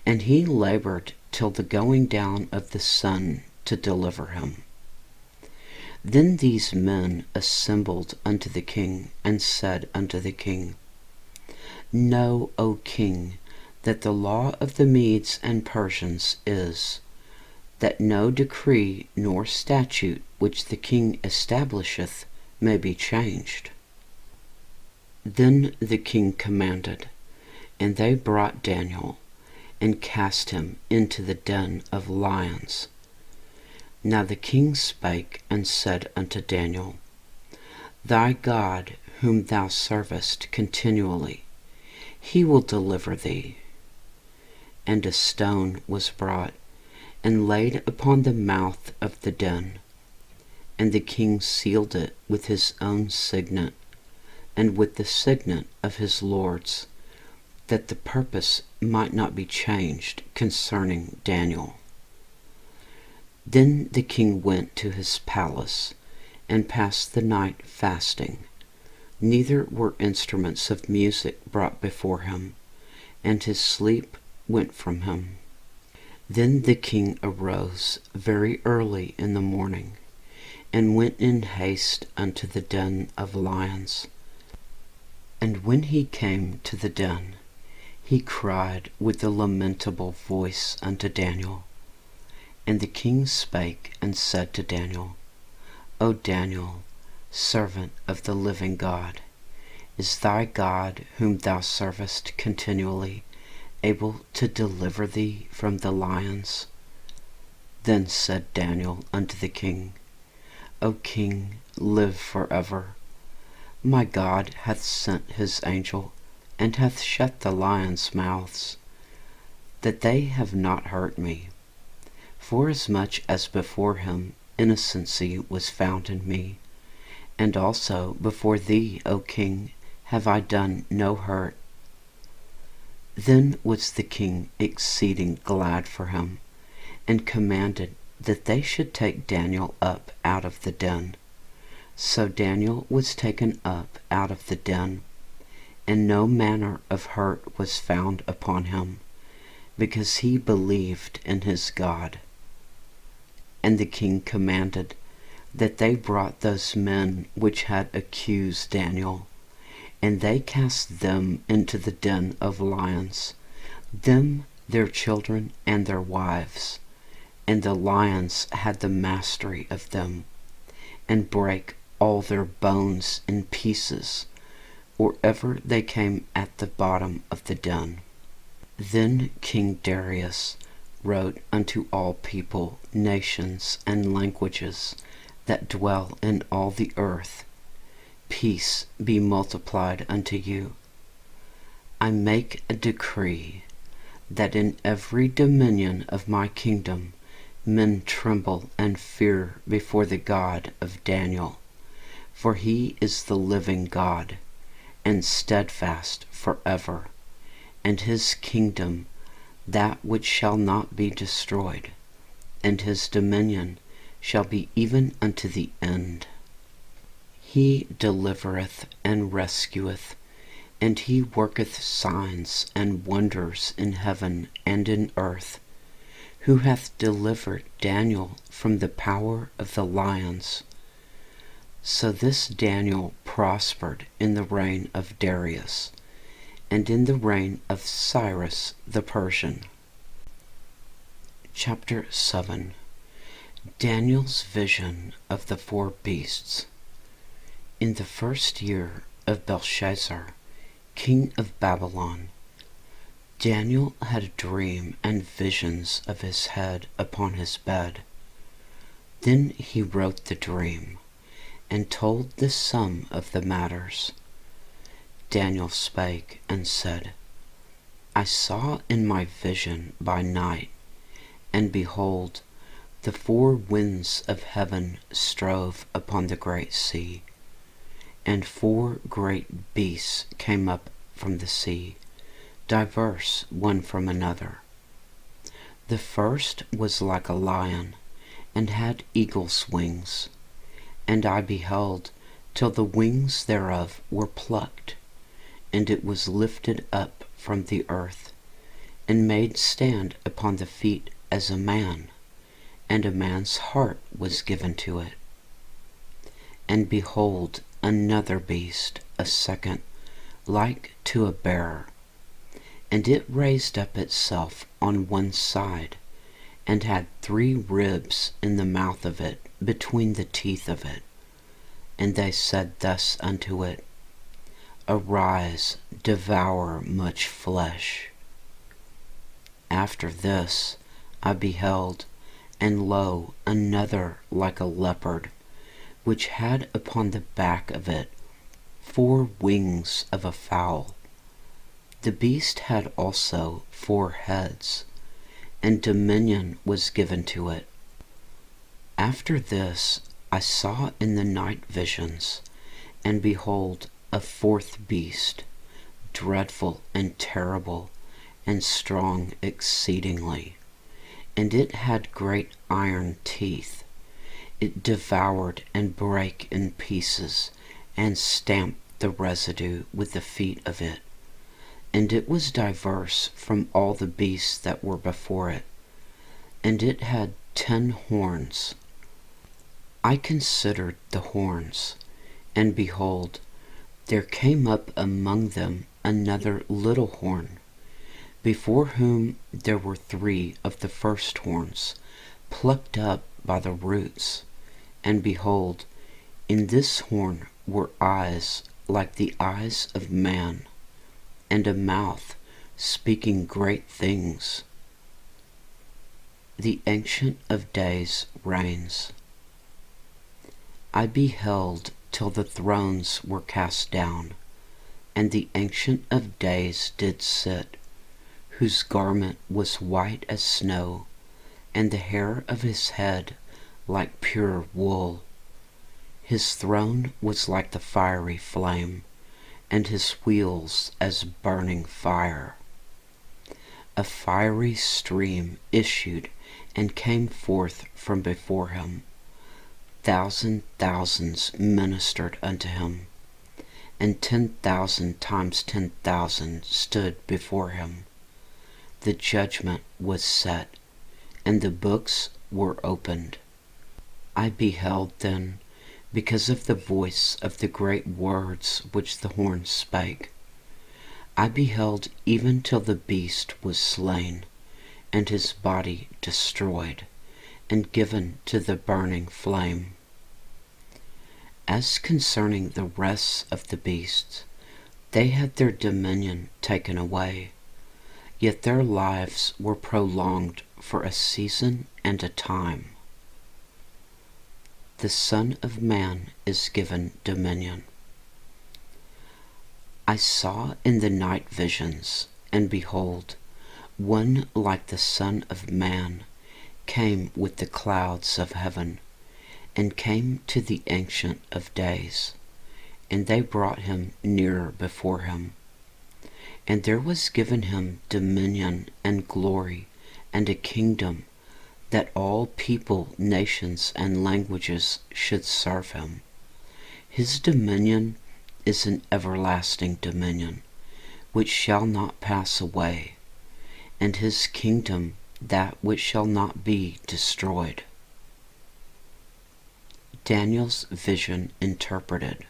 And he labored till the going down of the sun to deliver him. Then these men assembled unto the king, and said unto the king, Know, O king, that the law of the Medes and Persians is, that no decree nor statute which the king establisheth may be changed. Then the king commanded, and they brought Daniel, and cast him into the den of lions. Now the king spake and said unto Daniel, Thy God, whom thou servest continually, he will deliver thee. And a stone was brought, and laid upon the mouth of the den, and the king sealed it with his own signet, and with the signet of his lords, that the purpose might not be changed concerning Daniel. Then the king went to his palace, and passed the night fasting. Neither were instruments of music brought before him, and his sleep went from him. Then the king arose very early in the morning, and went in haste unto the den of lions. And when he came to the den, he cried with a lamentable voice unto Daniel. And the king spake and said to Daniel, O Daniel, servant of the living God, is thy God, whom thou servest continually, able to deliver thee from the lions? Then said Daniel unto the king, O king, live forever. My God hath sent his angel, and hath shut the lions' mouths, that they have not hurt me. Forasmuch as before him innocency was found in me, and also before thee, O king, have I done no hurt. Then was the king exceeding glad for him, and commanded that they should take Daniel up out of the den. So Daniel was taken up out of the den, and no manner of hurt was found upon him, because he believed in his God. And the king commanded that they brought those men which had accused Daniel, and they cast them into the den of lions, them, their children, and their wives. And the lions had the mastery of them, and brake all their bones in pieces, or ever they came at the bottom of the den. Then King Darius wrote unto all people, nations, and languages that dwell in all the earth, Peace be multiplied unto you. I make a decree that in every dominion of my kingdom Men tremble and fear before the God of Daniel, for he is the living God, and steadfast forever, and his kingdom that which shall not be destroyed, and his dominion shall be even unto the end. He delivereth and rescueth, and he worketh signs and wonders in heaven and in earth, who hath delivered Daniel from the power of the lions. So this Daniel prospered in the reign of Darius, and in the reign of Cyrus the Persian. Chapter 7. Daniel's vision of the four beasts. In the first year of Belshazzar, king of Babylon, Daniel had a dream and visions of his head upon his bed. Then he wrote the dream, and told the sum of the matters. Daniel spake and said, I saw in my vision by night, and behold, the four winds of heaven strove upon the great sea, and four great beasts came up from the sea, diverse one from another. The first was like a lion, and had eagle's wings. And I beheld till the wings thereof were plucked, and it was lifted up from the earth, and made stand upon the feet as a man, and a man's heart was given to it. And behold, another beast, a second, like to a bear, and it raised up itself on one side, and had 3 ribs in the mouth of it, between the teeth of it. And they said thus unto it, Arise, devour much flesh. After this I beheld, and lo, another like a leopard, which had upon the back of it 4 wings of a fowl. The beast had also 4 heads, and dominion was given to it. After this I saw in the night visions, and behold, a 4th beast, dreadful and terrible, and strong exceedingly. And it had great iron teeth. It devoured and brake in pieces, and stamped the residue with the feet of it. And it was diverse from all the beasts that were before it. And it had 10 horns. I considered the horns, and behold, there came up among them another little horn, before whom there were 3 of the first horns, plucked up by the roots. And behold, in this horn were eyes like the eyes of man, and a mouth speaking great things. The Ancient of Days reigns. I beheld till the thrones were cast down, and the Ancient of Days did sit, whose garment was white as snow, and the hair of his head like pure wool. His throne was like the fiery flame, and his wheels as burning fire. A fiery stream issued and came forth from before him. Thousands ministered unto him, and 10,000 times 10,000 stood before him. The judgment was set, and the books were opened. I beheld then, because of the voice of the great words which the horn spake. I beheld even till the beast was slain, and his body destroyed, and given to the burning flame. As concerning the rest of the beasts, they had their dominion taken away, yet their lives were prolonged for a season and a time. The Son of Man is given dominion. I saw in the night visions, and behold, one like the Son of Man, came with the clouds of heaven, and came to the Ancient of Days, and they brought him nearer before him. And there was given him dominion and glory and a kingdom, that all people, nations, and languages should serve him. His dominion is an everlasting dominion, which shall not pass away, and his kingdom that which shall not be destroyed. Daniel's vision interpreted.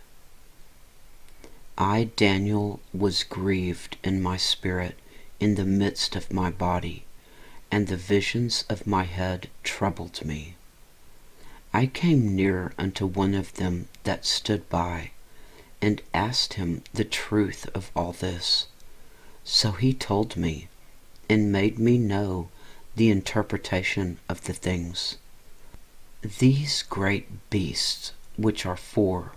I, Daniel, was grieved in my spirit in the midst of my body, and the visions of my head troubled me. I came near unto one of them that stood by, and asked him the truth of all this. So he told me, and made me know the interpretation of the things. These great beasts, which are four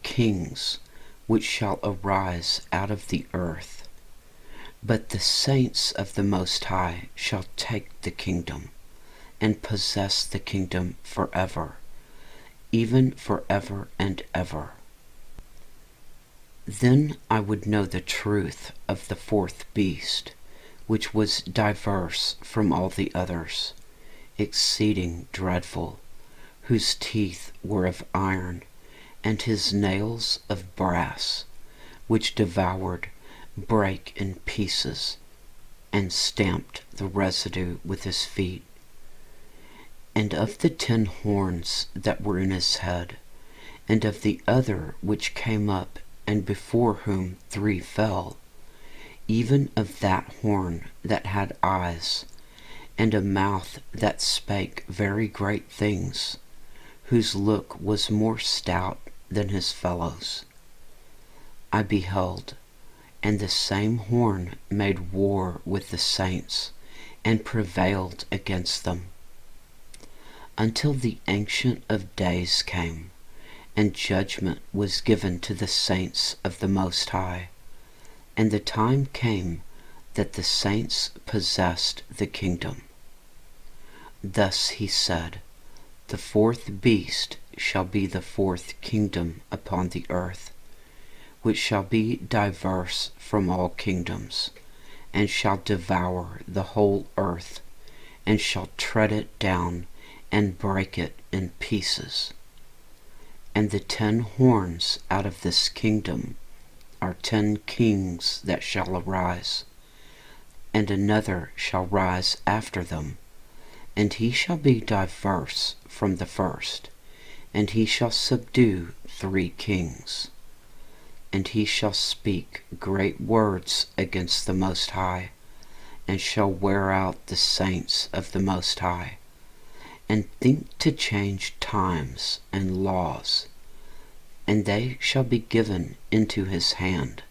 kings, which shall arise out of the earth. But the saints of the Most High shall take the kingdom, and possess the kingdom forever, even forever and ever. Then I would know the truth of the fourth beast, which was diverse from all the others, exceeding dreadful, whose teeth were of iron, and his nails of brass, which devoured, brake in pieces, and stamped the residue with his feet. And of the 10 horns that were in his head, and of the other which came up, and before whom 3 fell, even of that horn that had eyes, and a mouth that spake very great things, whose look was more stout than his fellows. I beheld, and the same horn made war with the saints, and prevailed against them, until the Ancient of Days came, and judgment was given to the saints of the Most High. And the time came that the saints possessed the kingdom. Thus he said, the fourth beast shall be the fourth kingdom upon the earth, which shall be diverse from all kingdoms, and shall devour the whole earth, and shall tread it down, and break it in pieces. And the 10 horns out of this kingdom are 10 kings that shall arise, and another shall rise after them, and he shall be diverse from the first, and he shall subdue 3 kings. And he shall speak great words against the Most High, and shall wear out the saints of the Most High, and think to change times and laws. And they shall be given into his hand,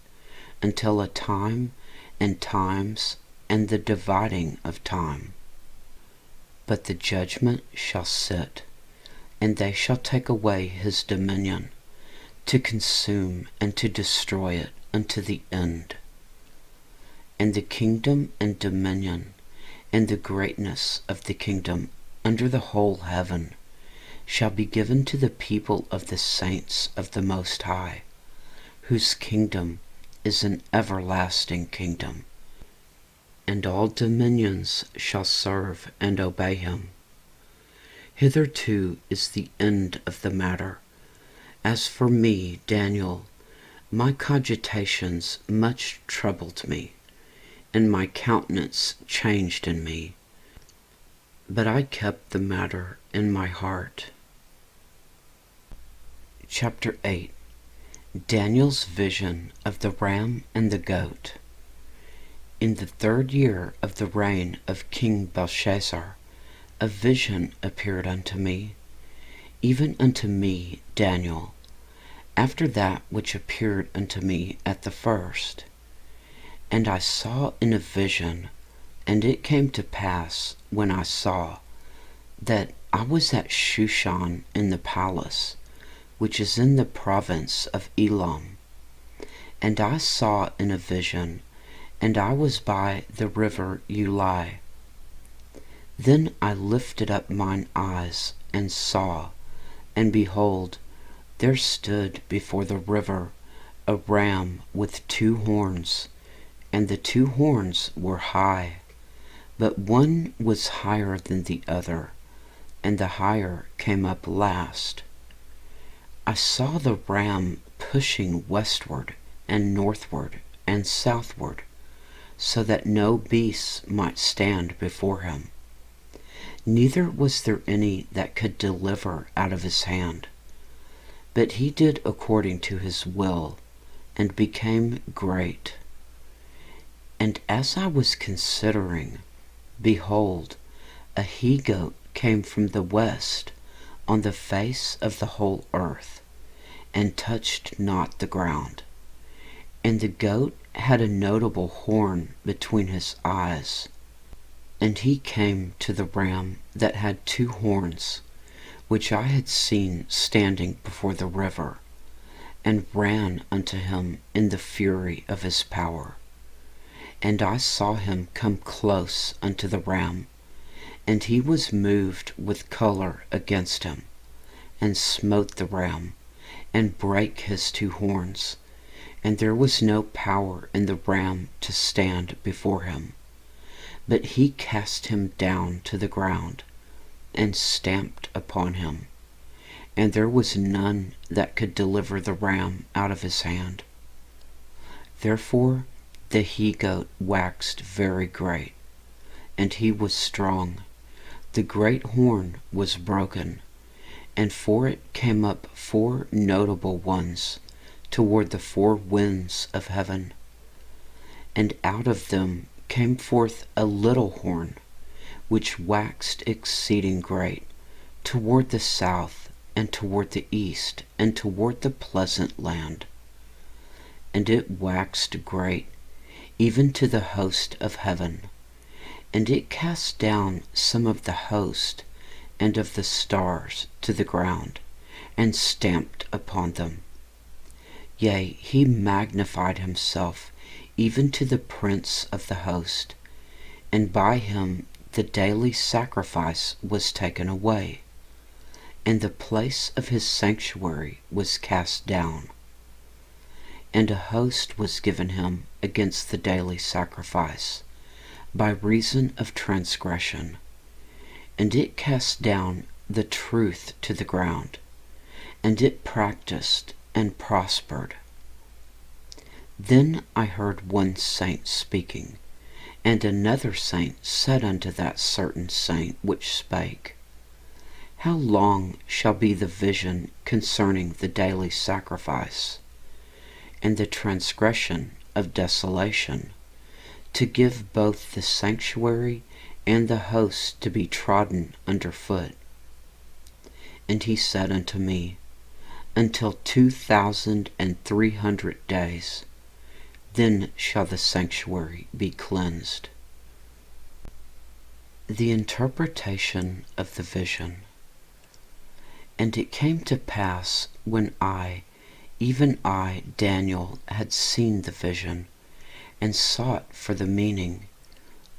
until a time and times and the dividing of time. But the judgment shall sit, and they shall take away his dominion, to consume and to destroy it unto the end. And the kingdom and dominion and the greatness of the kingdom under the whole heaven shall be given to the people of the saints of the Most High, whose kingdom is an everlasting kingdom, and all dominions shall serve and obey him. Hitherto is the end of the matter. As for me, Daniel, my cogitations much troubled me, and my countenance changed in me. But I kept the matter in my heart. Chapter 8. Daniel's vision of the ram and the goat. In the 3rd year of the reign of King Belshazzar, a vision appeared unto me, even unto me, Daniel, after that which appeared unto me at the first. And I saw in a vision, and it came to pass, when I saw, that I was at Shushan in the palace, which is in the province of Elam. And I saw in a vision, and I was by the river Ulai. Then I lifted up mine eyes, and saw, and behold, there stood before the river a ram with 2 horns, and the 2 horns were high, but one was higher than the other, and the higher came up last. I saw the ram pushing westward and northward and southward, so that no beast might stand before him. Neither was there any that could deliver out of his hand. But he did according to his will, and became great. And as I was considering, behold, a he-goat came from the west on the face of the whole earth, and touched not the ground. And the goat had a notable horn between his eyes. And he came to the ram that had 2 horns, which I had seen standing before the river, and ran unto him in the fury of his power. And I saw him come close unto the ram, and he was moved with choler against him, and smote the ram, and brake his 2 horns, and there was no power in the ram to stand before him. But he cast him down to the ground, and stamped upon him, and there was none that could deliver the ram out of his hand. Therefore the he-goat waxed very great, and he was strong. The great horn was broken, and for it came up 4 notable ones toward the 4 winds of heaven. And out of them came forth a little horn, which waxed exceeding great, toward the south, and toward the east, and toward the pleasant land. And it waxed great, even to the host of heaven. And it cast down some of the host and of the stars to the ground, and stamped upon them. Yea, he magnified himself even to the prince of the host, and by him the daily sacrifice was taken away, and the place of his sanctuary was cast down. And a host was given him against the daily sacrifice, by reason of transgression, and it cast down the truth to the ground, and it practiced and prospered. Then I heard one saint speaking, and another saint said unto that certain saint which spake, How long shall be the vision concerning the daily sacrifice, and the transgression of desolation, to give both the sanctuary and the host to be trodden under foot? And he said unto me, Until 2,300 days, then shall the sanctuary be cleansed. The interpretation of the vision. And it came to pass, when I, even I, Daniel, had seen the vision, and sought for the meaning,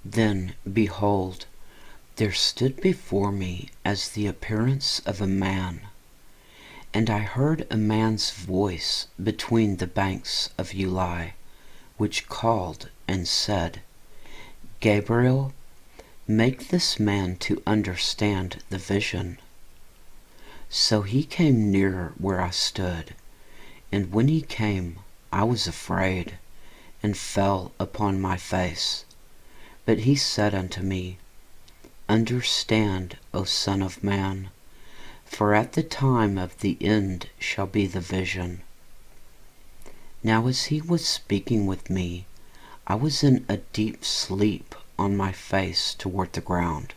then, behold, there stood before me as the appearance of a man. And I heard a man's voice between the banks of Ulai, which called and said, Gabriel, make this man to understand the vision. So he came near where I stood, and when he came, I was afraid, and fell upon my face. But he said unto me, Understand, O Son of Man, for at the time of the end shall be the vision. Now as he was speaking with me, I was in a deep sleep on my face toward the ground.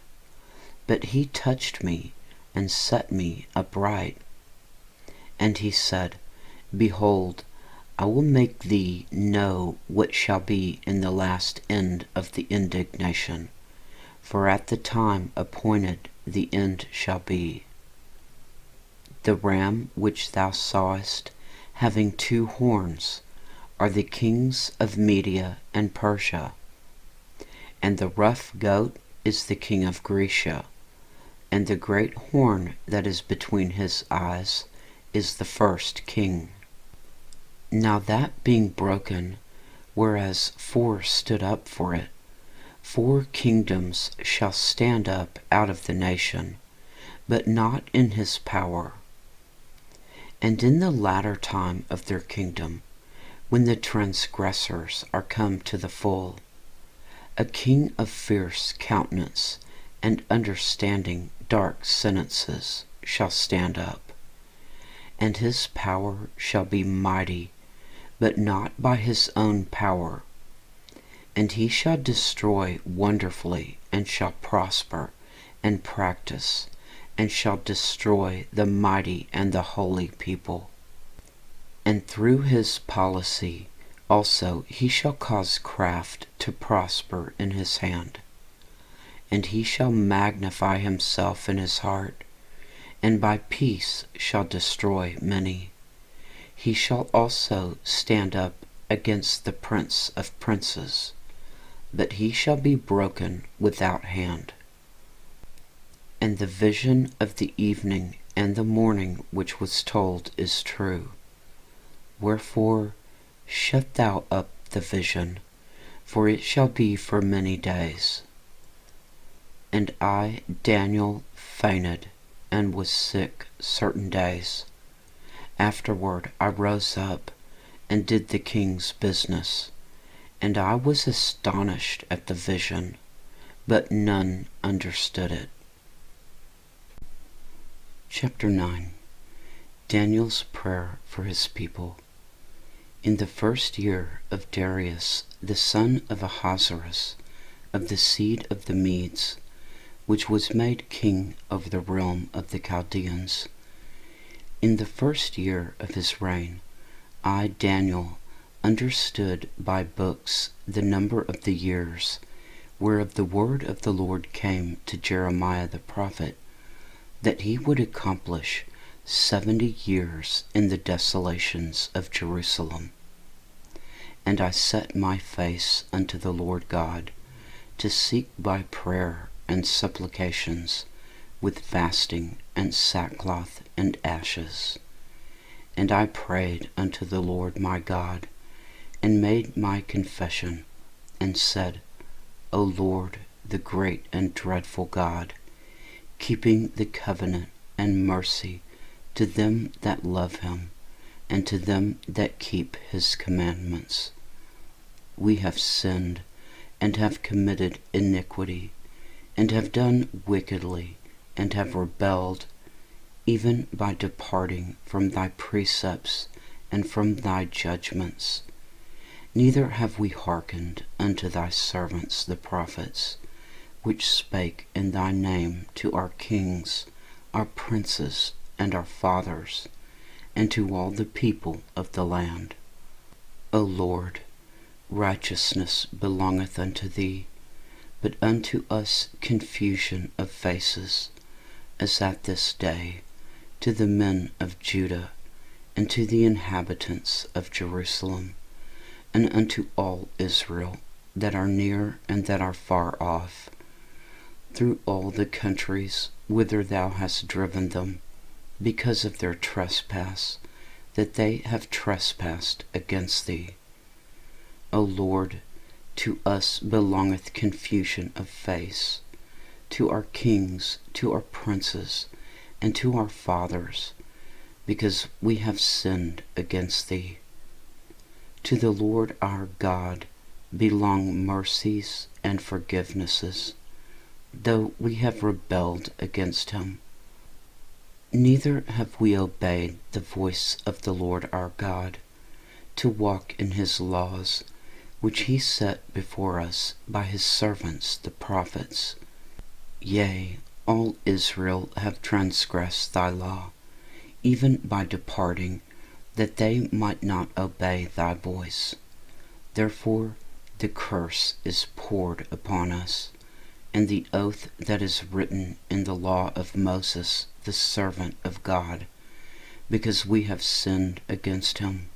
But he touched me, and set me upright. And he said, Behold, I will make thee know what shall be in the last end of the indignation, for at the time appointed the end shall be. The ram which thou sawest, having 2 horns, are the kings of Media and Persia, and the rough goat is the king of Grecia, and the great horn that is between his eyes is the first king. Now that being broken, whereas 4 stood up for it, 4 kingdoms shall stand up out of the nation, but not in his power. And in the latter time of their kingdom, when the transgressors are come to the full, a king of fierce countenance and understanding dark sentences shall stand up, and his power shall be mighty, but not by his own power. And he shall destroy wonderfully, and shall prosper, and practice, and shall destroy the mighty and the holy people. And through his policy also he shall cause craft to prosper in his hand. And he shall magnify himself in his heart, and by peace shall destroy many. He shall also stand up against the prince of princes, but he shall be broken without hand. And the vision of the evening and the morning which was told is true. Wherefore shut thou up the vision, for it shall be for many days. And I, Daniel, fainted, and was sick certain days. Afterward I rose up, and did the king's business. And I was astonished at the vision, but none understood it. Chapter 9. Daniel's prayer for his people. In the 1st year of Darius, the son of Ahasuerus, of the seed of the Medes, which was made king over the realm of the Chaldeans, in the 1st year of his reign, I, Daniel, understood by books the number of the years whereof the word of the Lord came to Jeremiah the prophet, that he would accomplish 70 years in the desolations of Jerusalem. And I set my face unto the Lord God, to seek by prayer and supplications, with fasting and sackcloth and ashes. And I prayed unto the Lord my God, and made my confession, and said, O Lord, the great and dreadful God, keeping the covenant and mercy to them that love him, and to them that keep his commandments. We have sinned, and have committed iniquity, and have done wickedly, and have rebelled, even by departing from thy precepts and from thy judgments. Neither have we hearkened unto thy servants the prophets, which spake in thy name to our kings, our princes, and our fathers, and to all the people of the land. O Lord, righteousness belongeth unto thee, but unto us confusion of faces, as at this day, to the men of Judah, and to the inhabitants of Jerusalem, and unto all Israel that are near and that are far off, through all the countries whither thou hast driven them, because of their trespass, that they have trespassed against thee. O Lord, to us belongeth confusion of face, to our kings, to our princes, and to our fathers, because we have sinned against thee. To the Lord our God belong mercies and forgivenesses, though we have rebelled against him. Neither have we obeyed the voice of the Lord our God, to walk in his laws, which he set before us by his servants the prophets. Yea, all Israel have transgressed thy law, even by departing, that they might not obey thy voice. Therefore the curse is poured upon us, and the oath that is written in the law of Moses, the servant of God, because we have sinned against him.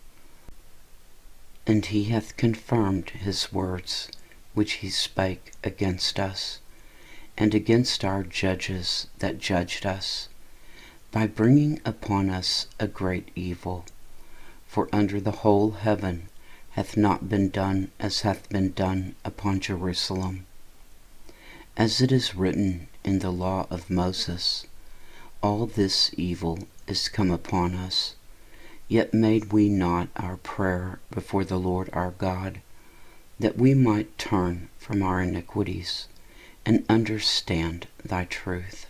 And he hath confirmed his words, which he spake against us, and against our judges that judged us, by bringing upon us a great evil. For under the whole heaven hath not been done as hath been done upon Jerusalem. As it is written in the law of Moses, all this evil is come upon us. Yet made we not our prayer before the Lord our God, that we might turn from our iniquities, and understand thy truth.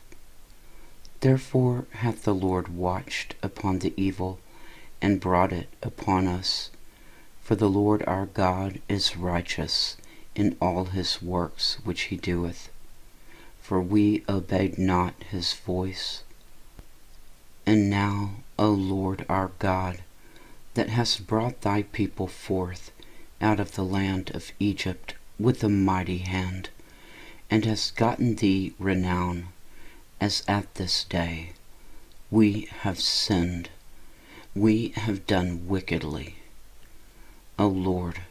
Therefore hath the Lord watched upon the evil, and brought it upon us. For the Lord our God is righteous in all his works which he doeth. For we obeyed not his voice. And now, O Lord our God, that hast brought thy people forth out of the land of Egypt with a mighty hand, and hast gotten thee renown, as at this day, we have sinned, we have done wickedly. O Lord,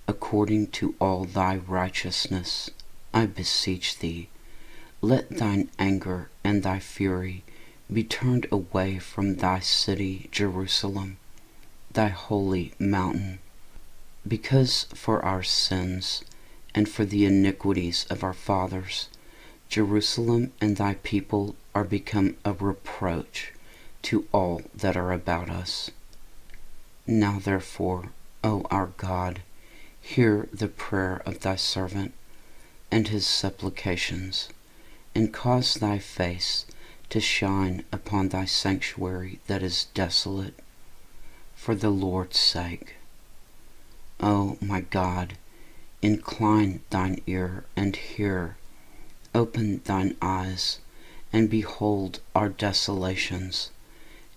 according to all thy righteousness, I beseech thee, let thine anger and thy fury be turned away from thy city Jerusalem, thy holy mountain, because for our sins and for the iniquities of our fathers, Jerusalem and thy people are become a reproach to all that are about us. Now therefore, O our God, hear the prayer of thy servant and his supplications, and cause thy face to shine upon thy sanctuary that is desolate, for the Lord's sake. O my God, incline thine ear and hear. Open thine eyes, and behold our desolations,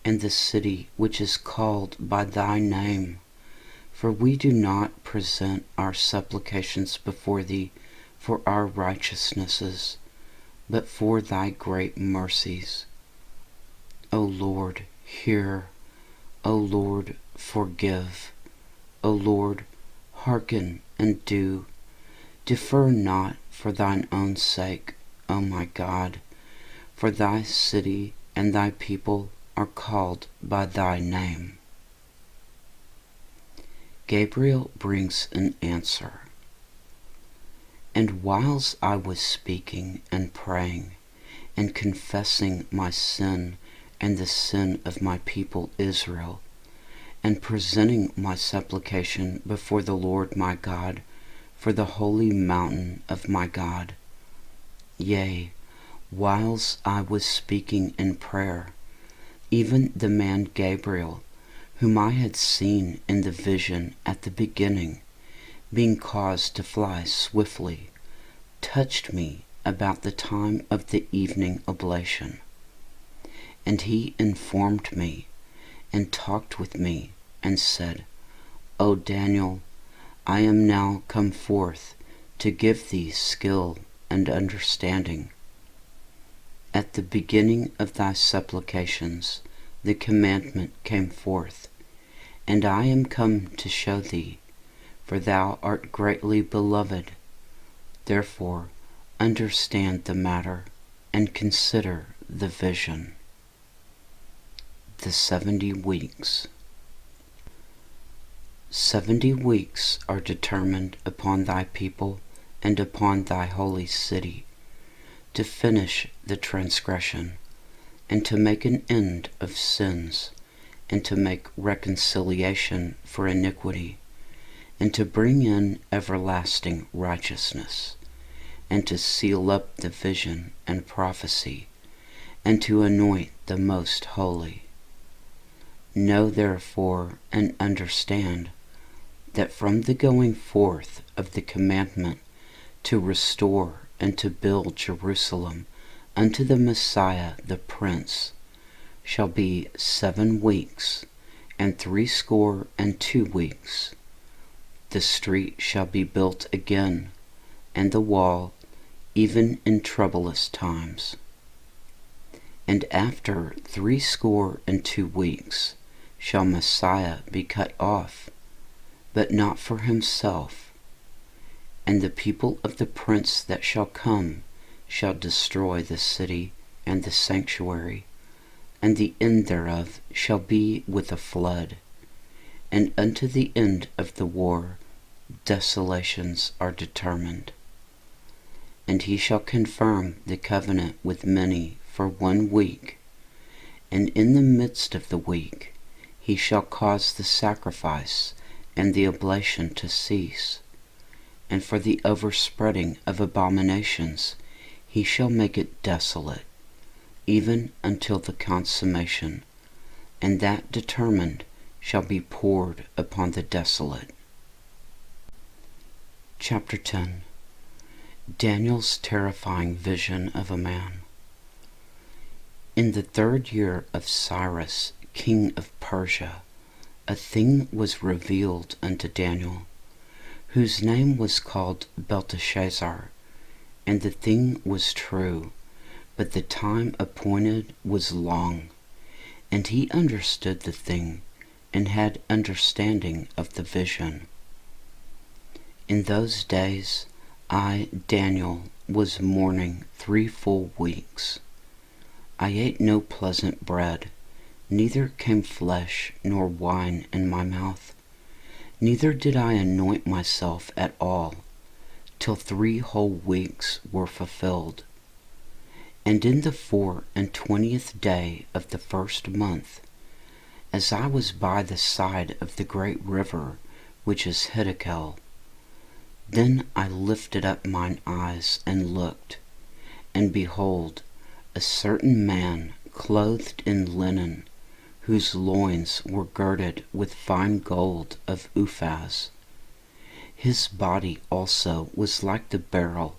and the city which is called by thy name. For we do not present our supplications before thee for our righteousnesses, but for thy great mercies. O Lord, hear. O Lord, forgive. O Lord, hearken and do. Defer not for thine own sake, O my God, for thy city and thy people are called by thy name. Gabriel brings an answer. And whiles I was speaking and praying, and confessing my sin and the sin of my people Israel, and presenting my supplication before the Lord my God, for the holy mountain of my God. Yea, whiles I was speaking in prayer, even the man Gabriel, whom I had seen in the vision at the beginning, being caused to fly swiftly, touched me about the time of the evening oblation. And he informed me, and talked with me, and said, O Daniel, I am now come forth to give thee skill and understanding. At the beginning of thy supplications the commandment came forth, and I am come to show thee, for thou art greatly beloved. Therefore understand the matter, and consider the vision. The 70 weeks. 70 weeks are determined upon thy people and upon thy holy city, to finish the transgression, and to make an end of sins, and to make reconciliation for iniquity, and to bring in everlasting righteousness, and to seal up the vision and prophecy, and to anoint the most holy. Know therefore and understand that from the going forth of the commandment to restore and to build Jerusalem unto the Messiah the Prince shall be 7 weeks and 62 weeks. The street shall be built again, and the wall, even in troublous times. And after 62 weeks shall Messiah be cut off, but not for himself. And the people of the Prince that shall come shall destroy the city and the sanctuary, and the end thereof shall be with a flood. And unto the end of the war desolations are determined. And he shall confirm the covenant with many for 1 week, and in the midst of the week he shall cause the sacrifice and the oblation to cease, and for the overspreading of abominations he shall make it desolate, even until the consummation, and that determined shall be poured upon the desolate. Chapter 10. Daniel's terrifying vision of a man. In the 3rd year of Cyrus, king of Persia, a thing was revealed unto Daniel, whose name was called Belteshazzar, and the thing was true, but the time appointed was long. And he understood the thing, and had understanding of the vision. In those days I, Daniel, was mourning 3 full weeks. I ate no pleasant bread, neither came flesh nor wine in my mouth, neither did I anoint myself at all, till 3 whole weeks were fulfilled. And in the 24th day of the 1st month, as I was by the side of the great river which is Hiddekel, then I lifted up mine eyes and looked, and behold, a certain man clothed in linen, whose loins were girded with fine gold of Uphaz. His body also was like the beryl,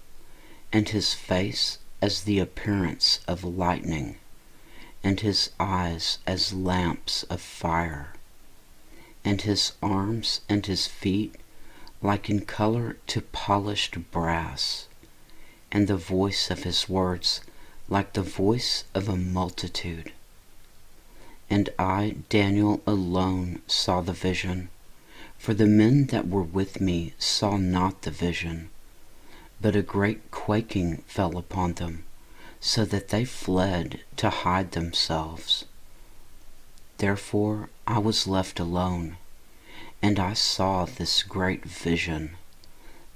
and his face as the appearance of lightning, and his eyes as lamps of fire, and his arms and his feet like in color to polished brass, and the voice of his words like the voice of a multitude. And I, Daniel, alone saw the vision, for the men that were with me saw not the vision, but a great quaking fell upon them, so that they fled to hide themselves. Therefore I was left alone, and I saw this great vision,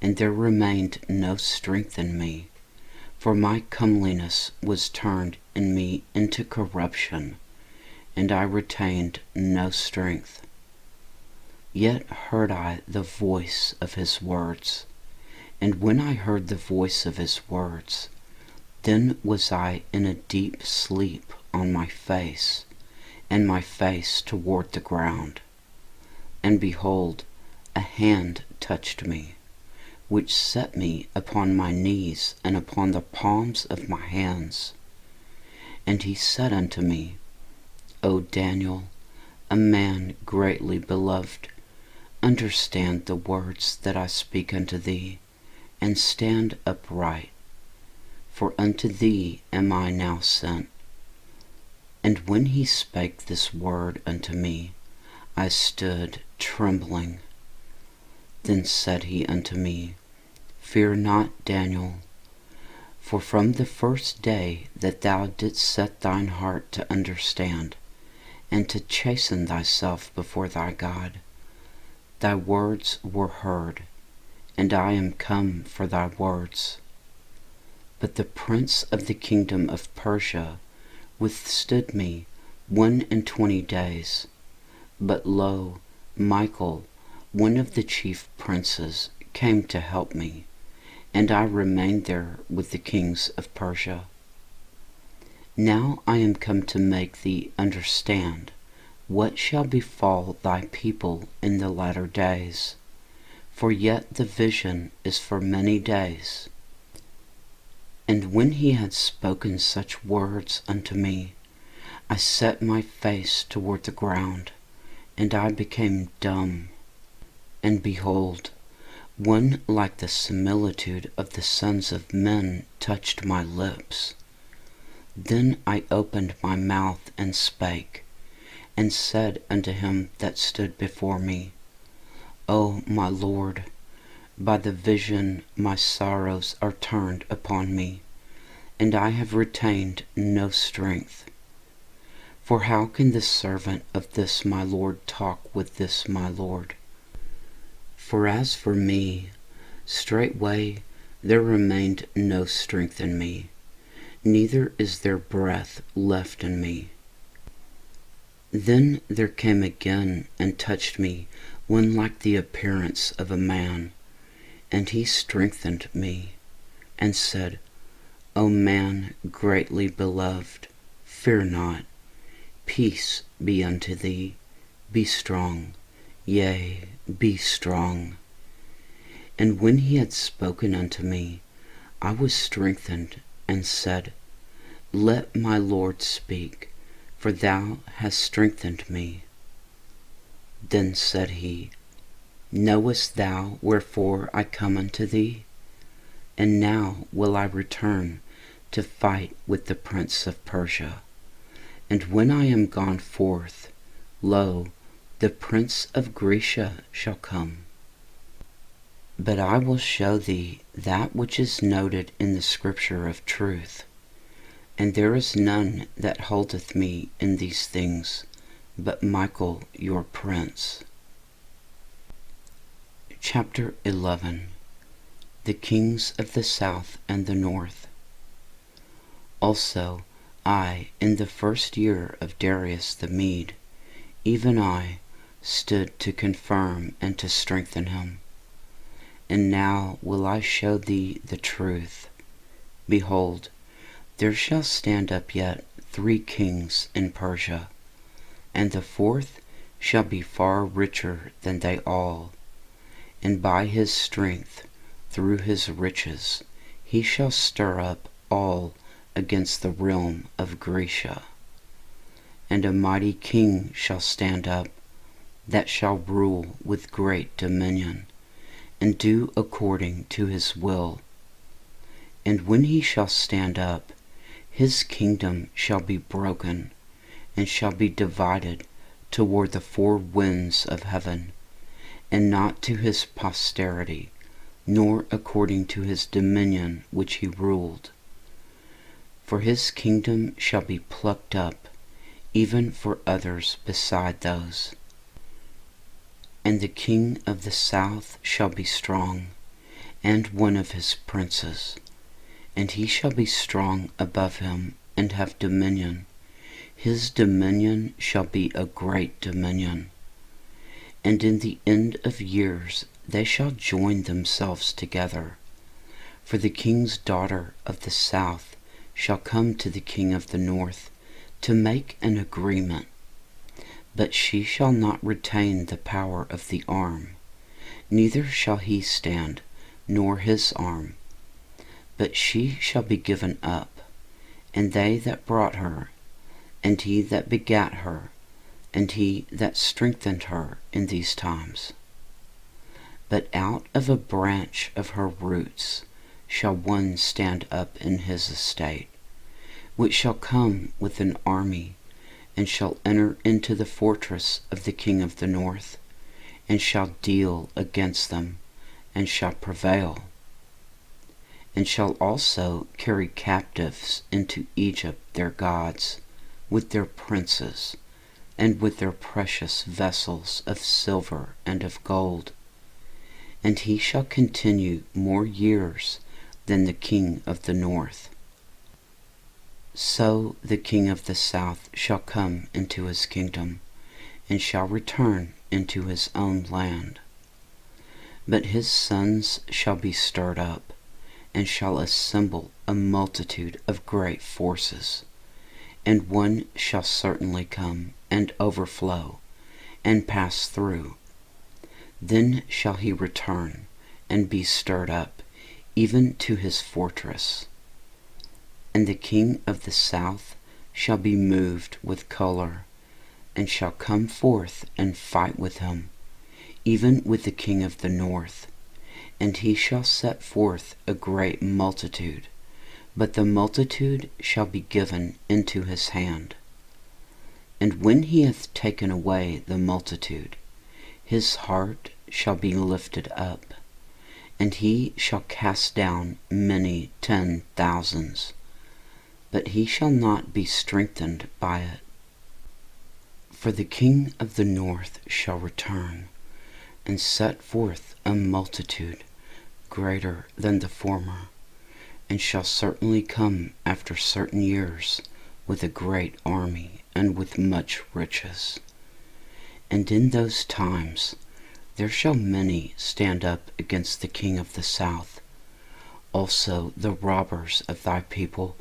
and there remained no strength in me, for my comeliness was turned in me into corruption, and I retained no strength. Yet heard I the voice of his words, and when I heard the voice of his words, then was I in a deep sleep on my face, and my face toward the ground. And behold, a hand touched me, which set me upon my knees and upon the palms of my hands. And he said unto me, O Daniel, a man greatly beloved, understand the words that I speak unto thee, and stand upright. For unto thee am I now sent. And when he spake this word unto me, I stood trembling. Then said he unto me, Fear not, Daniel, for from the first day that thou didst set thine heart to understand, and to chasten thyself before thy God, thy words were heard, and I am come for thy words. But the prince of the kingdom of Persia withstood me 21 days. But lo, Michael, one of the chief princes, came to help me, and I remained there with the kings of Persia. Now I am come to make thee understand what shall befall thy people in the latter days, for yet the vision is for many days. And when he had spoken such words unto me, I set my face toward the ground, and I became dumb. And behold, one like the similitude of the sons of men touched my lips. Then I opened my mouth and spake, and said unto him that stood before me, O my Lord, by the vision my sorrows are turned upon me, and I have retained no strength. For how can the servant of this my Lord talk with this my Lord? For as for me, straightway there remained no strength in me, neither is there breath left in me. Then there came again and touched me one like the appearance of a man, and he strengthened me, and said, O man greatly beloved, fear not. Peace be unto thee, be strong, yea, be strong. And when he had spoken unto me, I was strengthened, and said, Let my Lord speak, for thou hast strengthened me. Then said he, Knowest thou wherefore I come unto thee? And now will I return to fight with the prince of Persia. And when I am gone forth, lo, the prince of Grecia shall come. But I will show thee that which is noted in the scripture of truth. And there is none that holdeth me in these things, but Michael your prince. Chapter 11. The kings of the south and the north. Also I, in the first year of Darius the Mede, even I, stood to confirm and to strengthen him. And now will I show thee the truth. Behold, there shall stand up yet 3 kings in Persia, and the 4th shall be far richer than they all. And by his strength, through his riches, he shall stir up all against the realm of Grecia. And a mighty king shall stand up, that shall rule with great dominion, and do according to his will. And when he shall stand up, his kingdom shall be broken, and shall be divided toward the 4 winds of heaven, and not to his posterity, nor according to his dominion which he ruled. For his kingdom shall be plucked up, even for others beside those. And the king of the south shall be strong, and one of his princes, and he shall be strong above him, and have dominion. His dominion shall be a great dominion. And in the end of years they shall join themselves together. For the king's daughter of the south shall come to the king of the north to make an agreement. But she shall not retain the power of the arm, neither shall he stand, nor his arm. But she shall be given up, and they that brought her, and he that begat her, and he that strengthened her in these times. But out of a branch of her roots shall one stand up in his estate, which shall come with an army, and shall enter into the fortress of the king of the north, and shall deal against them, and shall prevail, and shall also carry captives into Egypt their gods, with their princes, and with their precious vessels of silver and of gold. And he shall continue more years than the king of the north. So the king of the south shall come into his kingdom, and shall return into his own land. But his sons shall be stirred up, and shall assemble a multitude of great forces. And one shall certainly come, and overflow, and pass through. Then shall he return, and be stirred up, even to his fortress. And the king of the south shall be moved with choler, and shall come forth and fight with him, even with the king of the north. And he shall set forth a great multitude, but the multitude shall be given into his hand. And when he hath taken away the multitude, his heart shall be lifted up, and he shall cast down many 10,000s, but he shall not be strengthened by it. For the king of the north shall return, and set forth a multitude greater than the former, and shall certainly come after certain years with a great army and with much riches. And in those times there shall many stand up against the king of the south. Also the robbers of thy people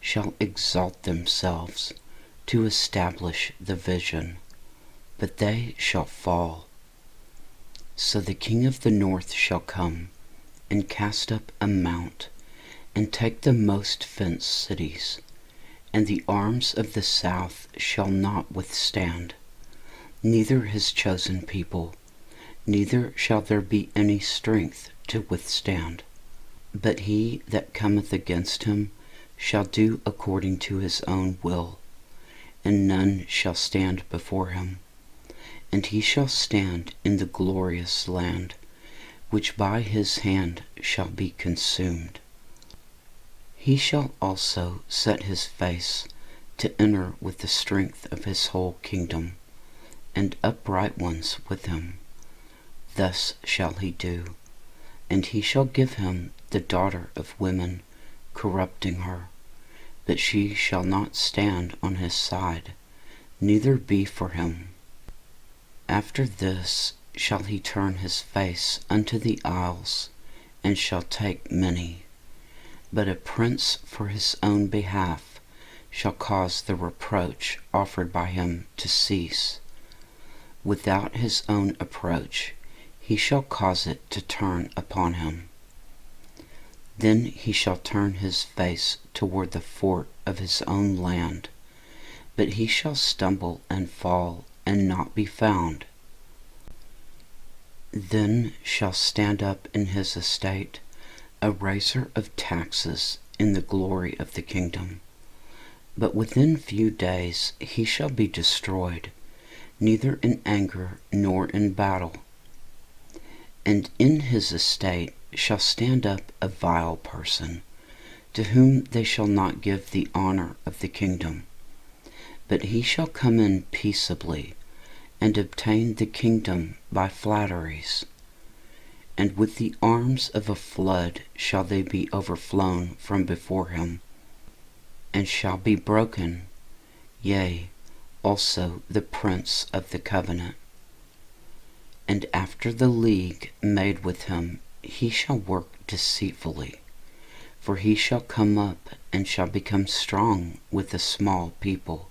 shall exalt themselves to establish the vision, but they shall fall. So the king of the north shall come and cast up a mount, and take the most fenced cities, and the arms of the south shall not withstand, neither his chosen people, neither shall there be any strength to withstand. But he that cometh against him shall do according to his own will, and none shall stand before him. And he shall stand in the glorious land, which by his hand shall be consumed. He shall also set his face to enter with the strength of his whole kingdom, and upright ones with him. Thus shall he do, and he shall give him the daughter of women, corrupting her. But she shall not stand on his side, neither be for him. After this shall he turn his face unto the isles, and shall take many. But a prince for his own behalf shall cause the reproach offered by him to cease. Without his own approach he shall cause it to turn upon him. Then he shall turn his face toward the fort of his own land, but he shall stumble and fall and not be found. Then shall stand up in his estate a raiser of taxes in the glory of the kingdom. But within few days he shall be destroyed, neither in anger nor in battle. And in his estate shall stand up a vile person, to whom they shall not give the honor of the kingdom. But he shall come in peaceably, and obtain the kingdom by flatteries. And with the arms of a flood shall they be overflown from before him, and shall be broken, yea, also the prince of the covenant. And after the league made with him, he shall work deceitfully, for he shall come up and shall become strong with a small people.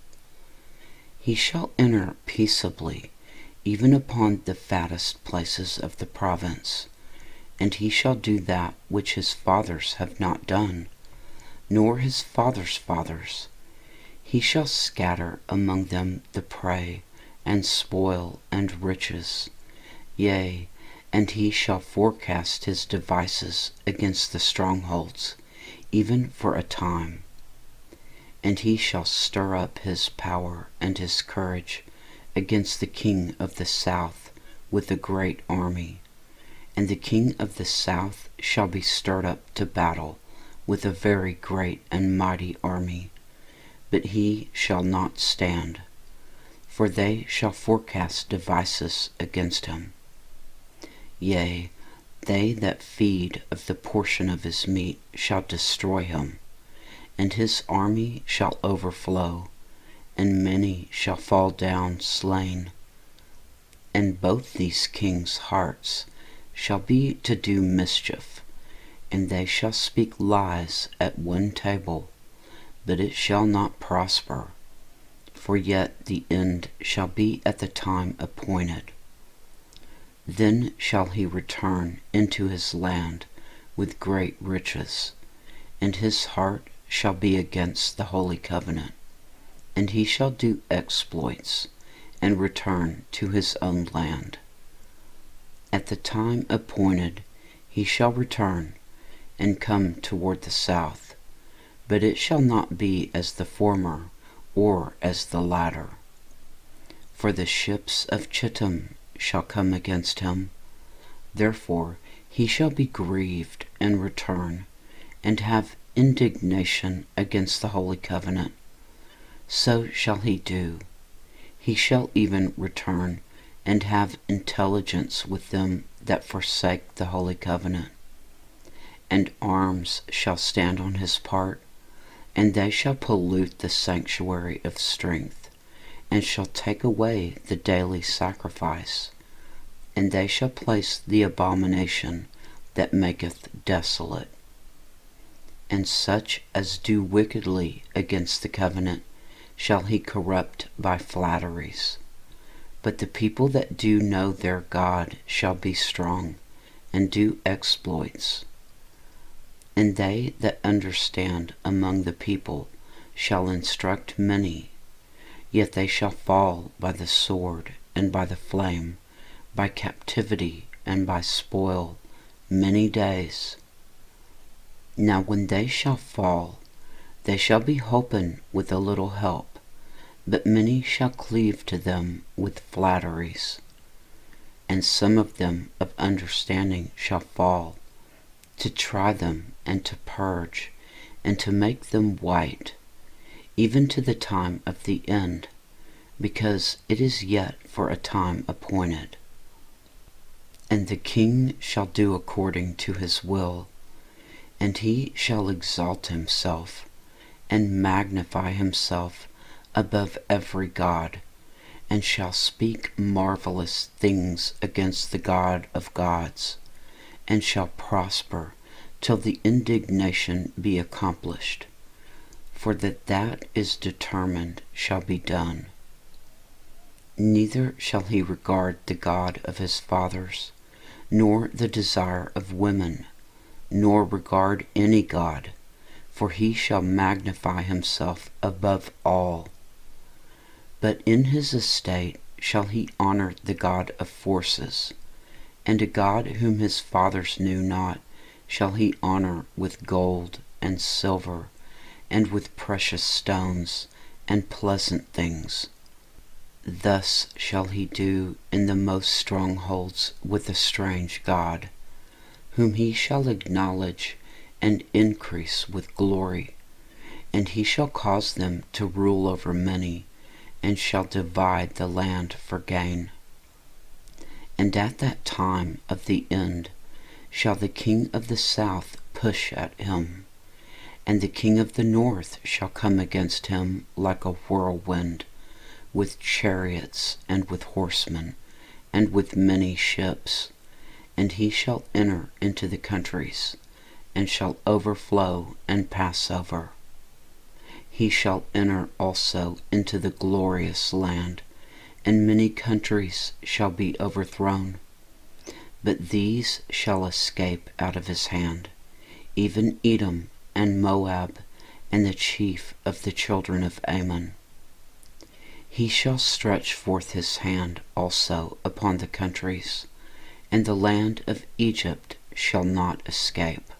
He shall enter peaceably, even upon the fattest places of the province, and he shall do that which his fathers have not done, nor his fathers' fathers. He shall scatter among them the prey, and spoil, and riches. Yea, and he shall forecast his devices against the strongholds, even for a time. And he shall stir up his power and his courage against the king of the south with a great army. And the king of the south shall be stirred up to battle with a very great and mighty army, but he shall not stand, for they shall forecast devices against him. Yea, they that feed of the portion of his meat shall destroy him, and his army shall overflow, and many shall fall down slain. And both these kings' hearts shall be to do mischief, and they shall speak lies at one table, but it shall not prosper, for yet the end shall be at the time appointed. Then shall he return into his land with great riches, and his heart shall be against the holy covenant, and he shall do exploits, and return to his own land. At the time appointed he shall return, and come toward the south, but it shall not be as the former, or as the latter. For the ships of Chittim shall come against him, therefore he shall be grieved and return, and have indignation against the holy covenant. So shall he do. He shall even return and have intelligence with them that forsake the holy covenant. And arms shall stand on his part, and they shall pollute the sanctuary of strength, and shall take away the daily sacrifice, and they shall place the abomination that maketh desolate. And such as do wickedly against the covenant shall he corrupt by flatteries. But the people that do know their God shall be strong, and do exploits. And they that understand among the people shall instruct many, yet they shall fall by the sword and by the flame, by captivity and by spoil, many days. Now when they shall fall, they shall be holpen with a little help, but many shall cleave to them with flatteries. And some of them of understanding shall fall, to try them and to purge, and to make them white, even to the time of the end, because it is yet for a time appointed. And the king shall do according to his will, and he shall exalt himself, and magnify himself above every god, and shall speak marvelous things against the God of gods, and shall prosper till the indignation be accomplished, for that is determined shall be done. Neither shall he regard the God of his fathers, nor the desire of women, nor regard any god, for he shall magnify himself above all. But in his estate shall he honor the God of forces, and a God whom his fathers knew not shall he honor with gold and silver, and with precious stones and pleasant things. Thus shall he do in the most strongholds with a strange God, whom he shall acknowledge and increase with glory, and he shall cause them to rule over many, and shall divide the land for gain. And at that time of the end shall the king of the south push at him, and the king of the north shall come against him like a whirlwind, with chariots and with horsemen, and with many ships. And he shall enter into the countries, and shall overflow and pass over. He shall enter also into the glorious land, and many countries shall be overthrown. But these shall escape out of his hand, even Edom and Moab, and the chief of the children of Ammon. He shall stretch forth his hand also upon the countries, and the land of Egypt shall not escape.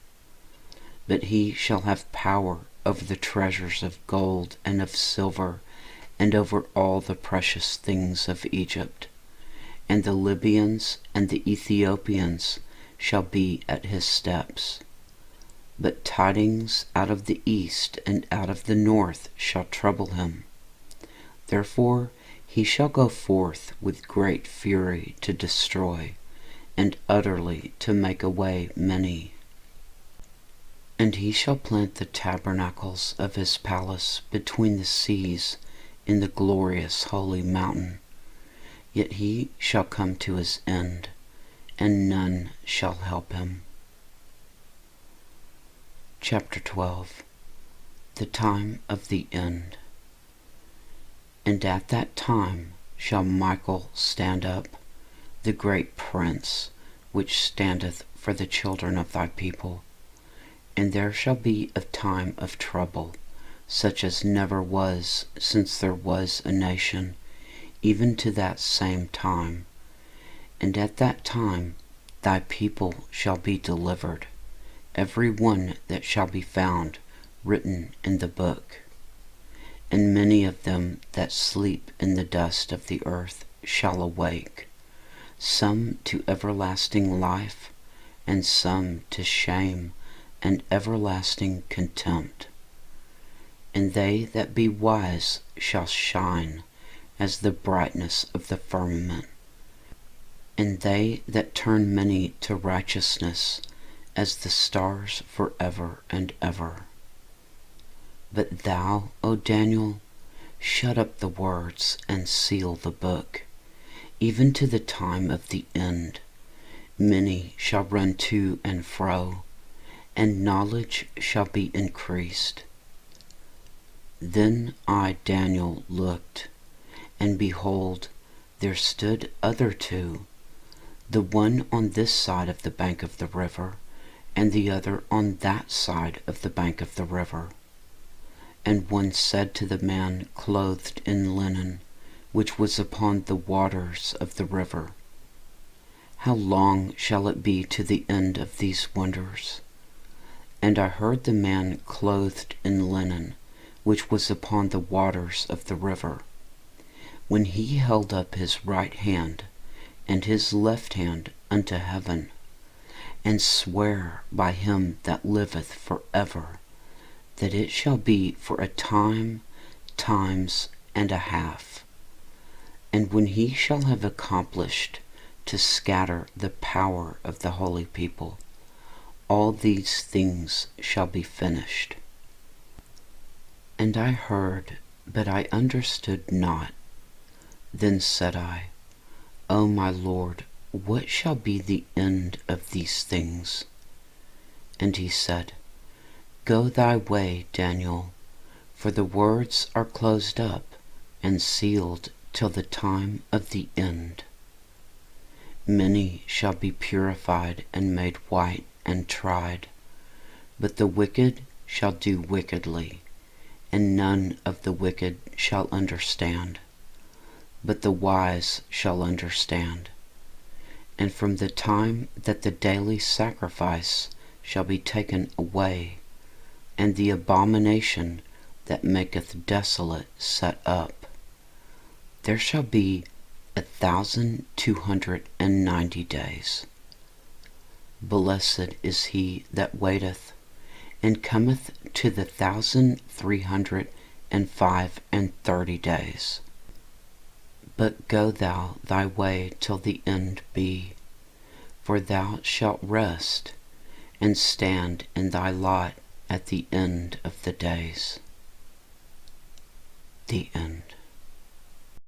But he shall have power over the treasures of gold and of silver, and over all the precious things of Egypt. And the Libyans and the Ethiopians shall be at his steps. But tidings out of the east and out of the north shall trouble him. Therefore he shall go forth with great fury to destroy, and utterly to make away many. And he shall plant the tabernacles of his palace between the seas in the glorious holy mountain. Yet he shall come to his end, and none shall help him. Chapter 12. The time of the end. And at that time shall Michael stand up, the great prince, which standeth for the children of thy people. And there shall be a time of trouble, such as never was since there was a nation, even to that same time. And at that time thy people shall be delivered, every one that shall be found written in the book. And many of them that sleep in the dust of the earth shall awake, some to everlasting life, and some to shame and everlasting contempt. And they that be wise shall shine as the brightness of the firmament, and they that turn many to righteousness as the stars forever and ever. But thou, O Daniel, shut up the words and seal the book, even to the time of the end. Many shall run to and fro, and knowledge shall be increased. Then I, Daniel, looked, and behold, there stood other two, the one on this side of the bank of the river, and the other on that side of the bank of the river. And one said to the man clothed in linen, which was upon the waters of the river, How long shall it be to the end of these wonders? And I heard the man clothed in linen, which was upon the waters of the river, when he held up his right hand and his left hand unto heaven, and sware by him that liveth for ever, that it shall be for a time, times, and a half. And when he shall have accomplished to scatter the power of the holy people, all these things shall be finished. And I heard, but I understood not. Then said I, O my Lord, what shall be the end of these things? And he said, Go thy way, Daniel, for the words are closed up and sealed till the time of the end. Many shall be purified and made white and tried, but the wicked shall do wickedly, and none of the wicked shall understand, but the wise shall understand. And from the time that the daily sacrifice shall be taken away, and the abomination that maketh desolate set up, there shall be 1,290 days. Blessed is he that waiteth, and cometh to the 1,335 days. But go thou thy way till the end be, for thou shalt rest, and stand in thy lot at the end of the days. The end.